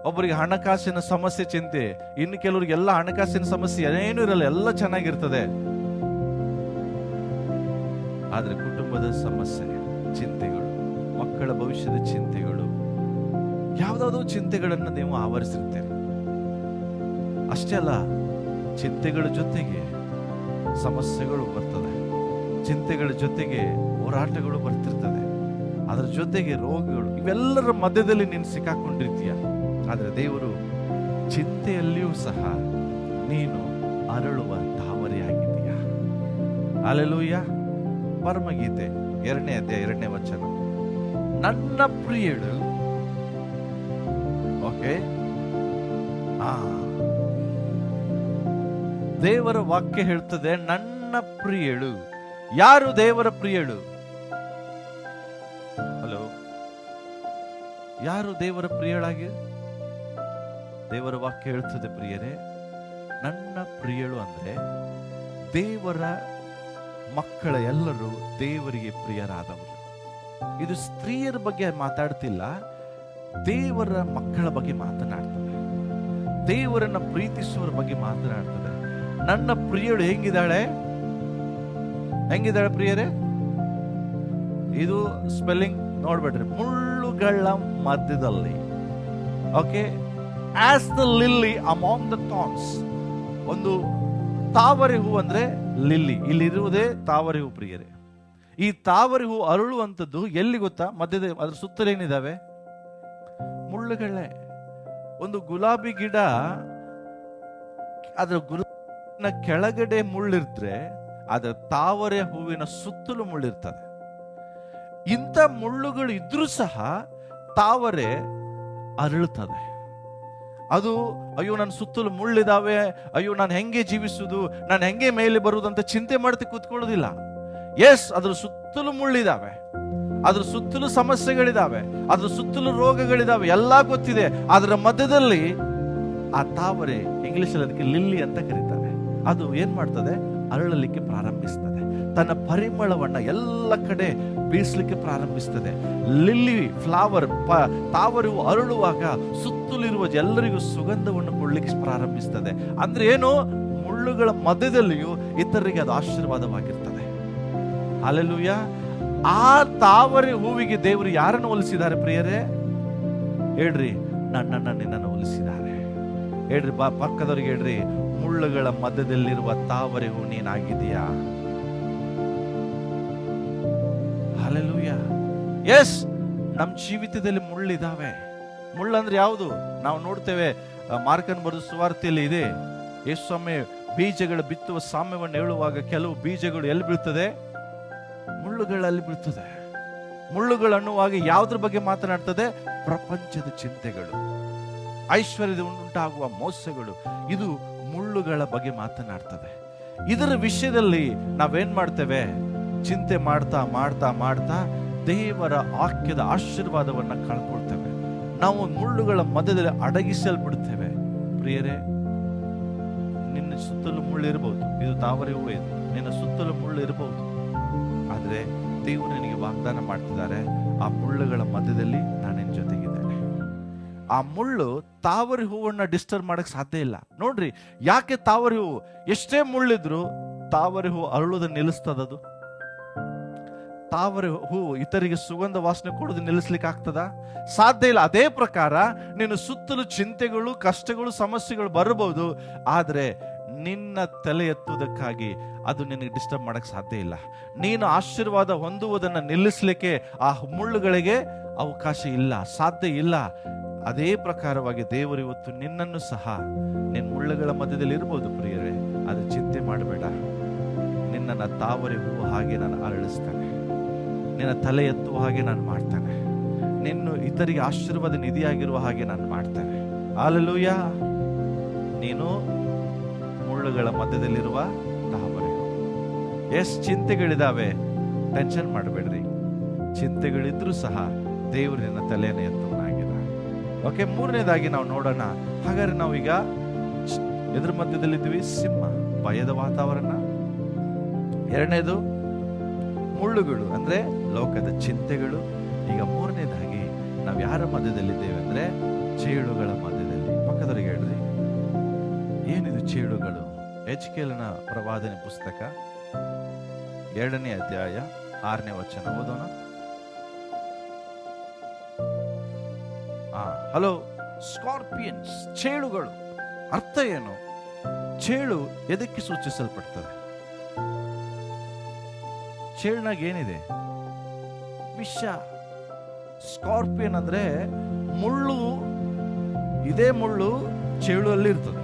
ಒಬ್ಬರಿಗೆ ಹಣಕಾಸಿನ ಸಮಸ್ಯೆ ಚಿಂತೆ, ಇನ್ನು ಕೆಲವರಿಗೆ ಎಲ್ಲ ಹಣಕಾಸಿನ ಸಮಸ್ಯೆ ಏನೂ ಇರಲ್ಲ, ಎಲ್ಲ ಚೆನ್ನಾಗಿರ್ತದೆ. ಆದ್ರೆ ಕುಟುಂಬದ ಸಮಸ್ಯೆ, ಚಿಂತೆಗಳು, ಮಕ್ಕಳ ಭವಿಷ್ಯದ ಚಿಂತೆಗಳು, ಯಾವ್ದಾದ್ರು ಚಿಂತೆಗಳನ್ನು ನೀವು ಆವರಿಸಿರ್ತೀರಿ. ಅಷ್ಟೇ ಅಲ್ಲ, ಚಿಂತೆಗಳ ಜೊತೆಗೆ ಸಮಸ್ಯೆಗಳು ಬರ್ತದೆ, ಚಿಂತೆಗಳ ಜೊತೆಗೆ ಹೋರಾಟಗಳು ಬರ್ತಿರ್ತದೆ, ಅದರ ಜೊತೆಗೆ ರೋಗಗಳು. ಇವೆಲ್ಲರ ಮಧ್ಯದಲ್ಲಿ ನೀನು ಸಿಕ್ಕಾಕೊಂಡಿರ್ತೀಯ. ಆದ್ರೆ ದೇವರು ಚಿಂತೆಯಲ್ಲಿಯೂ ಸಹ ನೀನು ಅರಳುವ ತಾವರೆಯಾಗಿದ್ದೀಯ. ಹಲ್ಲೆಲೂಯಾ. ಪರಮಗೀತೆ 2ನೇ ಅಧ್ಯಾಯ 2ನೇ ವಚನ. ನನ್ನ ಪ್ರಿಯಳು, ಓಕೆ, ದೇವರ ವಾಕ್ಯ ಹೇಳ್ತದೆ, ನನ್ನ ಪ್ರಿಯಳು. ಯಾರು ದೇವರ ಪ್ರಿಯಳು? ಹಲೋ, ಯಾರು ದೇವರ ಪ್ರಿಯಳಾಗಿ? ದೇವರ ವಾಕ್ಯ ಹೇಳ್ತದೆ, ಪ್ರಿಯರೇ, ನನ್ನ ಪ್ರಿಯಳು ಅಂದ್ರೆ ದೇವರ ಮಕ್ಕಳ ಎಲ್ಲರೂ ದೇವರಿಗೆ ಪ್ರಿಯರಾದವರು. ಇದು ಸ್ತ್ರೀಯರ ಬಗ್ಗೆ ಮಾತಾಡ್ತಿಲ್ಲ, ದೇವರ ಮಕ್ಕಳ ಬಗ್ಗೆ ಮಾತನಾಡ್ತದೆ, ದೇವರನ್ನ ಪ್ರೀತಿಸುವವರ ಬಗ್ಗೆ ಮಾತನಾಡ್ತದೆ. ನನ್ನ ಪ್ರಿಯಳು ಹೆಂಗಿದ್ದಾಳೆ? ಹೆಂಗಿದ್ದಾಳೆ ಪ್ರಿಯರೇ? ಇದು ಸ್ಪೆಲ್ಲಿಂಗ್ ನೋಡ್ಬೇಡ್ರಿ. ಮುಳ್ಳುಗಳ ಮಧ್ಯದಲ್ಲಿ. Okay, as the lily among the thorns. ಒಂದು ತಾವರೆ ಹೂ ಅಂದ್ರೆ ಲಿಲ್ಲಿ, ಇಲ್ಲಿರುವುದೇ ತಾವರೆ ಹೂ ಪ್ರಿಯರೇ. ಈ ತಾವರೆ ಹೂ ಅರಳುವಂಥದ್ದು ಎಲ್ಲಿ ಗೊತ್ತಾ? ಮಧ್ಯದ ಅದ್ರ ಸುತ್ತಲೇನಿದಾವೆ? ಮುಳ್ಳುಗಳೇ. ಒಂದು ಗುಲಾಬಿ ಗಿಡ, ಅದರ ಗುಲಾಬಿನ ಕೆಳಗಡೆ ಮುಳ್ಳಿರ್ದ್ರೆ ಅದರ ತಾವರೆ ಹೂವಿನ ಸುತ್ತಲೂ ಮುಳ್ಳಿರ್ತದೆ. ಇಂಥ ಮುಳ್ಳುಗಳು ಇದ್ರೂ ಸಹ ತಾವರೆ ಅರಳುತ್ತದೆ. ಅದು ಅಯ್ಯೋ ನನ್ನ ಸುತ್ತಲೂ ಮುಳ್ಳಿದಾವೆ, ಅಯ್ಯೋ ನಾನು ಹೆಂಗೆ ಜೀವಿಸುವುದು, ನಾನು ಹೆಂಗೆ ಮೇಲೆ ಬರುವುದಂತ ಚಿಂತೆ ಮಾಡ್ತಿ ಕೂತ್ಕೊಳ್ಳೋದಿಲ್ಲ. ಎಸ್, ಅದ್ರ ಸುತ್ತಲೂ ಮುಳ್ಳಿದಾವೆ, ಅದ್ರ ಸುತ್ತಲೂ ಸಮಸ್ಯೆಗಳಿದಾವೆ, ಅದ್ರ ಸುತ್ತಲೂ ರೋಗಗಳಿದಾವೆ, ಎಲ್ಲ ಗೊತ್ತಿದೆ. ಅದರ ಮಧ್ಯದಲ್ಲಿ ಆ ತಾವರೆ, ಇಂಗ್ಲಿಷಲ್ಲಿ ಅದಕ್ಕೆ ಲಿಲ್ಲಿ ಅಂತ ಕರೀತಾರೆ, ಅದು ಏನ್ ಮಾಡ್ತದೆ, ಅರಳಲಿಕ್ಕೆ ಪ್ರಾರಂಭಿಸ್ತದೆ. ತನ್ನ ಪರಿಮಳವನ್ನ ಎಲ್ಲ ಕಡೆ ಬೀಸಲಿಕ್ಕೆ ಪ್ರಾರಂಭಿಸ್ತದೆ. ಲಿಲ್ಲಿ ಫ್ಲವರ್, ತಾವರೆ ಅರಳುವಾಗ ಸುತ್ತಲಿರುವ ಎಲ್ಲರಿಗೂ ಸುಗಂಧವನ್ನು ಕೊಡ್ಲಿಕ್ಕೆ ಪ್ರಾರಂಭಿಸ್ತದೆ. ಅಂದ್ರೆ ಏನು, ಮುಳ್ಳುಗಳ ಮಧ್ಯದಲ್ಲಿಯೂ ಇತರರಿಗೆ ಅದು ಆಶೀರ್ವಾದವಾಗಿರ್ತದೆ. ಹಲ್ಲೆಲೂಯಾ. ಆ ತಾವರೆ ಹೂವಿಗೆ ದೇವರು ಯಾರನ್ನು ಹೋಲಿಸಿದ್ದಾರೆ ಪ್ರಿಯರೇ? ಹೇಳ್ರಿ, ನನ್ನನ್ನು ನಿನ್ನನ್ನು ಹೋಲಿಸಿದ್ದಾರೆ. ಹೇಳ್ರಿ, ಪಕ್ಕದವ್ರಿಗೆ ಹೇಳ್ರಿ, ಮುಳ್ಳುಗಳ ಮಧ್ಯದಲ್ಲಿರುವ ತಾವರೆ ಹೂ ನೀನಾಗಿದೆಯಾ? ಹಲ್ಲೆಲೂಯಾ. ಎಸ್, ನಮ್ಮ ಜೀವಿತದಲ್ಲಿ ಮುಳ್ಳಿದಾವೆ. ಮುಳ್ಳಂದ್ರೆ ಯಾವುದು? ನಾವು ನೋಡ್ತೇವೆ, ಮಾರ್ಕನ್ ಬರೆದ ಸುವಾರ್ತೆಯಲ್ಲಿ ಇದೆ, ಯೇಸು ಸ್ವಾಮಿ ಬೀಜಗಳು ಬಿತ್ತುವ ಸಾಮ್ಯವನ್ನು ಹೇಳುವಾಗ ಕೆಲವು ಬೀಜಗಳು ಎಲ್ಲಿ ಬೀಳ್ತದೆ? ಮುಳ್ಳುಗಳಲ್ಲಿ ಬೀಳ್ತದೆ. ಮುಳ್ಳುಗಳು ಅನ್ನುವಾಗ ಯಾವುದ್ರ ಬಗ್ಗೆ ಮಾತನಾಡ್ತದೆ? ಪ್ರಪಂಚದ ಚಿಂತೆಗಳು, ಐಶ್ವರ್ಯದ ಉಂಟಾಗುವ ಮೋಸಗಳು, ಇದು ಮುಳ್ಳುಗಳ ಬಗ್ಗೆ ಮಾತನಾಡ್ತದೆ. ಇದರ ವಿಷಯದಲ್ಲಿ ನಾವೇನ್ ಮಾಡ್ತೇವೆ? ಚಿಂತೆ ಮಾಡ್ತಾ ಮಾಡ್ತಾ ಮಾಡ್ತಾ ದೇವರ ವಾಕ್ಯದ ಆಶೀರ್ವಾದವನ್ನ ಕಳ್ಕೊಳ್ತೇವೆ. ನಾವು ಮುಳ್ಳುಗಳ ಮಧ್ಯದಲ್ಲಿ ಅಡಗಿಸಲ್ಬಿಡ್ತೇವೆ. ಪ್ರಿಯರೇ, ನಿನ್ನ ಸುತ್ತಲೂ ಮುಳ್ಳು ಇರಬಹುದು, ಇದು ತಾವರೆ ಹೂವು, ಇದು ನಿನ್ನ ಸುತ್ತಲೂ ಮುಳ್ಳು ಇರಬಹುದು. ಆದ್ರೆ ದೇವರು ನಿನಗೆ ವಾಗ್ದಾನ ಮಾಡ್ತಿದ್ದಾರೆ, ಆ ಮುಳ್ಳುಗಳ ಮಧ್ಯದಲ್ಲಿ ನಾನು ನಿನ್ನ ಜೊತೆಗಿದ್ದೇನೆ. ಆ ಮುಳ್ಳು ತಾವರೆ ಹೂವನ್ನ ಡಿಸ್ಟರ್ಬ್ ಮಾಡಕ್ ಸಾಧ್ಯ ಇಲ್ಲ. ನೋಡ್ರಿ, ಯಾಕೆ ತಾವರೆ ಹೂವು ಎಷ್ಟೇ ಮುಳ್ಳಿದ್ರು ತಾವರೆ ಹೂವು ಅರಳೋದನ್ನ ನಿಲ್ಲಿಸ್ತದದು? ತಾವರೆ ಹೂವು ಇತರಿಗೆ ಸುಗಂಧ ವಾಸನೆ ಕೊಡೋದು ನಿಲ್ಲಿಸ್ಲಿಕ್ಕೆ ಆಗ್ತದ? ಸಾಧ್ಯ ಇಲ್ಲ. ಅದೇ ಪ್ರಕಾರ ನಿನ್ನ ಸುತ್ತಲೂ ಚಿಂತೆಗಳು, ಕಷ್ಟಗಳು, ಸಮಸ್ಯೆಗಳು ಬರಬಹುದು, ಆದ್ರೆ ನಿನ್ನ ತಲೆ ಎತ್ತುವುದಕ್ಕಾಗಿ ಅದು ನಿನಗೆ ಡಿಸ್ಟರ್ಬ್ ಮಾಡಕ್ ಸಾಧ್ಯ ಇಲ್ಲ. ನೀನು ಆಶೀರ್ವಾದ ಹೊಂದುವುದನ್ನು ನಿಲ್ಲಿಸ್ಲಿಕ್ಕೆ ಆ ಮುಳ್ಳುಗಳಿಗೆ ಅವಕಾಶ ಇಲ್ಲ, ಸಾಧ್ಯ ಇಲ್ಲ. ಅದೇ ಪ್ರಕಾರವಾಗಿ ದೇವರು ಇವತ್ತು ನಿನ್ನನ್ನು ಸಹ ನಿನ್ನ ಮುಳ್ಳುಗಳ ಮಧ್ಯದಲ್ಲಿ ಇರ್ಬೋದು ಪ್ರಿಯರೇ, ಅದು ಚಿಂತೆ ಮಾಡಬೇಡ. ನಿನ್ನನ್ನ ತಾವರೆ ಹೂವು ಹಾಗೆ ನಾನು ಅರಳಿಸ್ತೇನೆ, ನಿನ್ನ ತಲೆ ಎತ್ತುವ ಹಾಗೆ ನಾನು ಮಾಡ್ತೇನೆ, ನಿನ್ನ ಇತರಿಗೆ ಆಶೀರ್ವಾದ ನಿಧಿಯಾಗಿರುವ ಹಾಗೆ ನಾನು ಮಾಡ್ತೇನೆ. ಹಲ್ಲೆಲೂಯಾ. ನೀನು ಮುಳ್ಳುಗಳ ಮಧ್ಯದಲ್ಲಿರುವ ತಾವರೆ. ಎಷ್ಟು ಚಿಂತೆಗಳಿದಾವೆ, ಟೆನ್ಷನ್ ಮಾಡಬೇಡ್ರಿ. ಚಿಂತೆಗಳಿದ್ರೂ ಸಹ ದೇವರು ನಿನ್ನ ತಲೆಯನ್ನು ಎತ್ತುವನಾಗಿಲ್ಲ. ಓಕೆ, ಮೂರನೇದಾಗಿ ನಾವು ನೋಡೋಣ. ಹಾಗಾದ್ರೆ ನಾವೀಗ ಎದುರು ಮಧ್ಯದಲ್ಲಿದ್ವಿ, ಸಿಂಹ, ಭಯದ ವಾತಾವರಣ. ಎರಡನೇದು ಮುಳ್ಳುಗಳು, ಅಂದ್ರೆ ಲೋಕದ ಚಿಂತೆಗಳು. ಈಗ ಮೂರನೇದಾಗಿ ನಾವು ಯಾರ ಮಧ್ಯದಲ್ಲಿದ್ದೇವೆ ಅಂದ್ರೆ ಚೇಳುಗಳ ಮಧ್ಯದಲ್ಲಿ. ಪಕ್ಕದವರಿಗೆ ಹೇಳ್ರಿ, ಏನಿದು ಚೇಳುಗಳು? ಎಜ್ಕೇಲನ ಪ್ರವಾದನೆ ಪುಸ್ತಕ 2ನೇ ಅಧ್ಯಾಯ 6ನೇ ವಚನ ಓದೋಣ. ಹಲೋ, ಸ್ಕಾರ್ಪಿಯನ್ಸ್, ಚೇಳುಗಳು ಅರ್ಥ ಏನು? ಚೇಳು ಎದಕ್ಕೆ ಸೂಚಿಸಲ್ಪಡ್ತದೆ? ಚೇಳ್ನಾಗ ಏನಿದೆ? ವಿಷ. ಸ್ಕಾರ್ಪಿಯನ್ ಅಂದ್ರೆ ಮುಳ್ಳು. ಇದೇ ಮುಳ್ಳು ಚೇಳು ಅಲ್ಲಿ ಇರ್ತದೆ,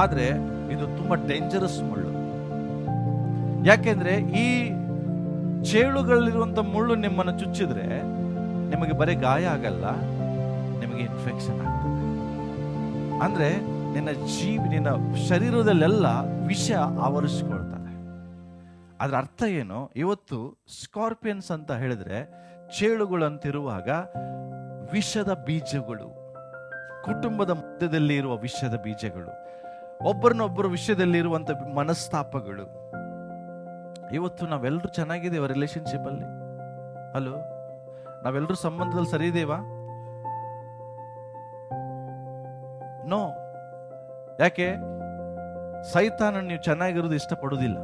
ಆದ್ರೆ ಇದು ತುಂಬಾ ಡೇಂಜರಸ್ ಮುಳ್ಳು. ಯಾಕೆಂದ್ರೆ ಈ ಚೇಳುಗಳಿರುವಂತ ಮುಳ್ಳು ನಿಮ್ಮನ್ನು ಚುಚ್ಚಿದ್ರೆ ನಿಮಗೆ ಬರೀ ಗಾಯ ಆಗಲ್ಲ, ನಿಮಗೆ ಇನ್ಫೆಕ್ಷನ್ ಆಗ್ತದೆ. ಅಂದ್ರೆ ನಿನ್ನ ಶರೀರದಲ್ಲೆಲ್ಲ ವಿಷ ಆವರಿಸಿಕೊಳ್ತದೆ. ಅದ್ರ ಅರ್ಥ ಏನು? ಇವತ್ತು ಸ್ಕಾರ್ಪಿಯನ್ಸ್ ಅಂತ ಹೇಳಿದ್ರೆ ಚೇಳುಗಳಂತಿರುವಾಗ ವಿಷದ ಬೀಜಗಳು, ಕುಟುಂಬದ ಮಧ್ಯದಲ್ಲಿ ಇರುವ ವಿಷದ ಬೀಜಗಳು, ಒಬ್ಬರನ್ನೊಬ್ಬರು ವಿಷಯದಲ್ಲಿ ಇರುವಂತ ಮನಸ್ತಾಪಗಳು. ಇವತ್ತು ನಾವೆಲ್ಲರೂ ಚೆನ್ನಾಗಿದ್ದೇವ ರಿಲೇಶನ್ಶಿಪ್ ಅಲ್ಲಿ? ಹಲೋ, ನಾವೆಲ್ಲರೂ ಸಂಬಂಧದಲ್ಲಿ ಸರಿ ಇದೇವಾ? ನೋ. ಯಾಕೆ? ಸೈತಾನ ನೀವು ಚೆನ್ನಾಗಿರೋದು ಇಷ್ಟಪಡುವುದಿಲ್ಲ.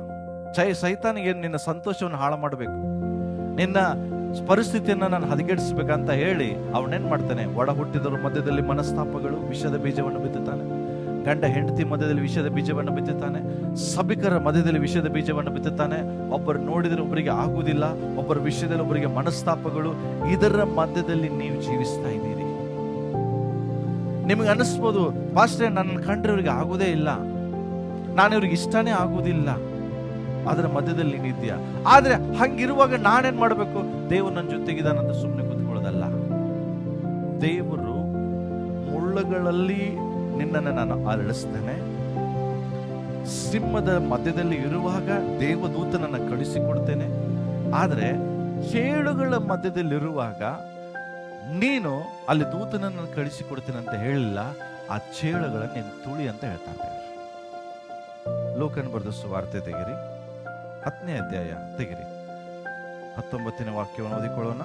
ಸೈತಾನಿಗೆ ನಿನ್ನ ಸಂತೋಷವನ್ನು ಹಾಳು ಮಾಡಬೇಕು, ನಿನ್ನ ಪರಿಸ್ಥಿತಿಯನ್ನ ನಾನು ಹದಗೆಡಿಸ್ಬೇಕಂತ ಹೇಳಿ ಅವನೇನ್ ಮಾಡ್ತಾನೆ? ಒಡ ಹುಟ್ಟಿದವರ ಮಧ್ಯದಲ್ಲಿ ಮನಸ್ತಾಪಗಳು, ವಿಷದ ಬೀಜವನ್ನು ಬಿತ್ತುತ್ತಾನೆ. ಗಂಡ ಹೆಂಡತಿ ಮಧ್ಯದಲ್ಲಿ ವಿಷದ ಬೀಜವನ್ನು ಬಿತ್ತುತ್ತಾನೆ. ಸಭಿಕರ ಮಧ್ಯದಲ್ಲಿ ವಿಷದ ಬೀಜವನ್ನು ಬಿತ್ತುತ್ತಾನೆ. ಒಬ್ಬರು ನೋಡಿದ್ರೆ ಒಬ್ಬರಿಗೆ ಆಗುವುದಿಲ್ಲ, ಒಬ್ಬರ ವಿಷಯದಲ್ಲಿ ಒಬ್ಬರಿಗೆ ಮನಸ್ತಾಪಗಳು. ಇದರ ಮಧ್ಯದಲ್ಲಿ ನೀವು ಜೀವಿಸ್ತಾ ಇದ್ದೀರಿ. ನಿಮಗೆ ಅನಿಸ್ಬೋದು, ಪಾಸ್ಟ್ರೆ ನನ್ನ ಕಂಡ್ರೆ ಇವ್ರಿಗೆ ಆಗೋದೇ ಇಲ್ಲ, ನಾನು ಇವ್ರಿಗೆ ಇಷ್ಟನೇ ಆಗೋದಿಲ್ಲ. ಅದರ ಮಧ್ಯದಲ್ಲಿ ನೀನಿದ್ಯಾ. ಆದ್ರೆ ಹಂಗಿರುವಾಗ ನಾನೇನ್ ಮಾಡ್ಬೇಕು? ದೇವರು ನನ್ನ ಜೊತೆಗಿದಾನಂತ ಸುಮ್ಮನೆ ಕೂತ್ಕೊಳ್ಳೋದಲ್ಲ. ದೇವರು ಮುಳ್ಳುಗಳಲ್ಲಿ ನಿನ್ನನ್ನು ನಾನು ಅರಳಿಸ್ತೇನೆ. ಸಿಂಹದ ಮಧ್ಯದಲ್ಲಿ ಇರುವಾಗ ದೇವದೂತನನ್ನ ಕಳಿಸಿಕೊಡ್ತೇನೆ. ಆದ್ರೆ ಚೇಳುಗಳ ಮಧ್ಯದಲ್ಲಿರುವಾಗ ನೀನು ಅಲ್ಲಿ ದೂತನನ್ನು ಕಳಿಸಿಕೊಡ್ತೇನೆ ಅಂತ ಹೇಳಿಲ್ಲ, ಆ ಚೇಳುಗಳನ್ನ ನೀನು ತುಳಿ ಅಂತ ಹೇಳ್ತಾ ಇದ್ದೇವೆ. ಲೋಕನ್ ಬರೆದ ಸುವಾರ್ತೆ ತೆಗಿರಿ, 10ನೇ ಅಧ್ಯಾಯ ತೆಗಿರಿ, 19ನೇ ವಾಕ್ಯವನ್ನು ಓದಿಕೊಳ್ಳೋಣ.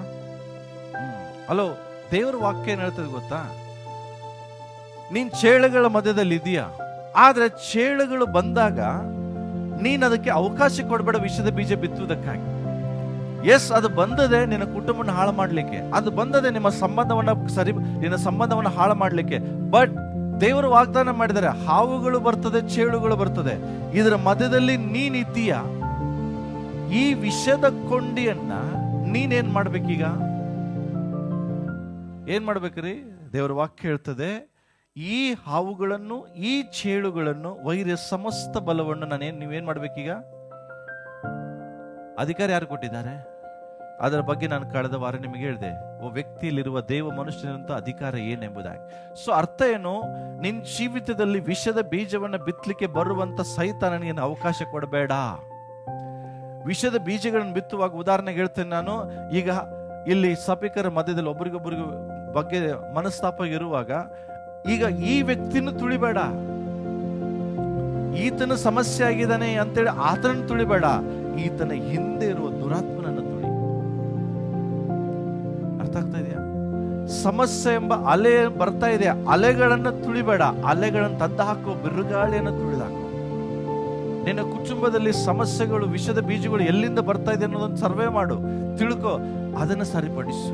ಹಲೋ, ದೇವರ ವಾಕ್ಯ ಏನ್ ಹೇಳ್ತದೆ ಗೊತ್ತಾ? ನೀನ್ ಚೇಳುಗಳ ಮಧ್ಯದಲ್ಲಿ ಇದೀಯಾ, ಆದ್ರೆ ಚೇಳುಗಳು ಬಂದಾಗ ನೀನ್ ಅದಕ್ಕೆ ಅವಕಾಶ ಕೊಡಬೇಡ ವಿಷದ ಬೀಜ ಬಿತ್ತುವುದಕ್ಕಾಗಿ. ಎಸ್, ಅದು ಬಂದದೆ ನಿನ್ನ ಕುಟುಂಬನ ಹಾಳು ಮಾಡ್ಲಿಕ್ಕೆ, ಅದು ಬಂದದೆ ನಿನ್ನ ಸಂಬಂಧವನ್ನ ಹಾಳು ಮಾಡ್ಲಿಕ್ಕೆ. ಬಟ್ ದೇವರು ವಾಗ್ದಾನ ಮಾಡಿದರೆ ಹಾವುಗಳು ಬರ್ತದೆ, ಚೇಳುಗಳು ಬರ್ತದೆ, ಇದರ ಮಧ್ಯದಲ್ಲಿ ನೀನಿದ್ದೀಯ. ಈ ವಿಷದ ಕೊಂಡಿಯನ್ನ ನೀನೇನ್ ಮಾಡ್ಬೇಕೀಗ? ಏನ್ ಮಾಡ್ಬೇಕ್ರಿ? ದೇವರ ವಾಕ್ಯ ಹೇಳ್ತದೆ, ಈ ಹಾವುಗಳನ್ನು ಈ ಚೇಳುಗಳನ್ನು ವೈರ್ಯ ಸಮಸ್ತ ಬಲವನ್ನು ನೀವೇನ್ ಮಾಡ್ಬೇಕೀಗ? ಅಧಿಕಾರ ಯಾರು ಕೊಟ್ಟಿದ್ದಾರೆ? ಅದರ ಬಗ್ಗೆ ನಾನು ಕಳೆದ ವಾರ ನಿಮಗೆ ಹೇಳಿದೆ, ಒಬ್ಬ ವ್ಯಕ್ತಿಯಲ್ಲಿರುವ ದೇವ ಮನುಷ್ಯನಂತ ಅಧಿಕಾರ ಏನೆಂಬುದಾಗಿ. ಸೊ ಅರ್ಥ ಏನು? ನಿನ್ ಜೀವಿತದಲ್ಲಿ ವಿಷದ ಬೀಜವನ್ನ ಬಿತ್ತಲಿಕ್ಕೆ ಬರುವಂತ ಸೈತಾನನಿಗೆ ಅವಕಾಶ ಕೊಡಬೇಡ. ವಿಷದ ಬೀಜಗಳನ್ನು ಬಿತ್ತುವಾಗ ಉದಾಹರಣೆಗೆ ಹೇಳ್ತೇನೆ ನಾನು. ಈಗ ಇಲ್ಲಿ ಸಭಿಕರ ಮಧ್ಯದಲ್ಲಿ ಒಬ್ಬರಿಗೊಬ್ಬರಿಗೂ ಬಗ್ಗೆ ಮನಸ್ತಾಪ ಇರುವಾಗ, ಈಗ ಈ ವ್ಯಕ್ತಿನ ತುಳಿಬೇಡ, ಈತನ ಸಮಸ್ಯೆ ಆಗಿದ್ದಾನೆ ಅಂತೇಳಿ ಆತನ ತುಳಿಬೇಡ, ಈತನ ಹಿಂದೆ ಇರುವ ದುರಾತ್ಮನನ್ನು ತುಳಿ. ಅರ್ಥ ಆಗ್ತಾ ಇದೆಯಾ? ಸಮಸ್ಯೆ ಎಂಬ ಅಲೆ ಬರ್ತಾ ಇದೆ, ಅಲೆಗಳನ್ನ ತುಳಿಬೇಡ, ಅಲೆಗಳನ್ನು ತಂದು ಹಾಕೋ, ಬಿರುಗಾಳಿಯನ್ನು ತುಳಿದಾಕೋ. ನಿನ್ನ ಕುಟುಂಬದಲ್ಲಿ ಸಮಸ್ಯೆಗಳು, ವಿಷದ ಬೀಜಗಳು ಎಲ್ಲಿಂದ ಬರ್ತಾ ಇದೆ ಅನ್ನೋದನ್ನು ಸರ್ವೆ ಮಾಡು, ತಿಳ್ಕೊ, ಅದನ್ನು ಸರಿಪಡಿಸು,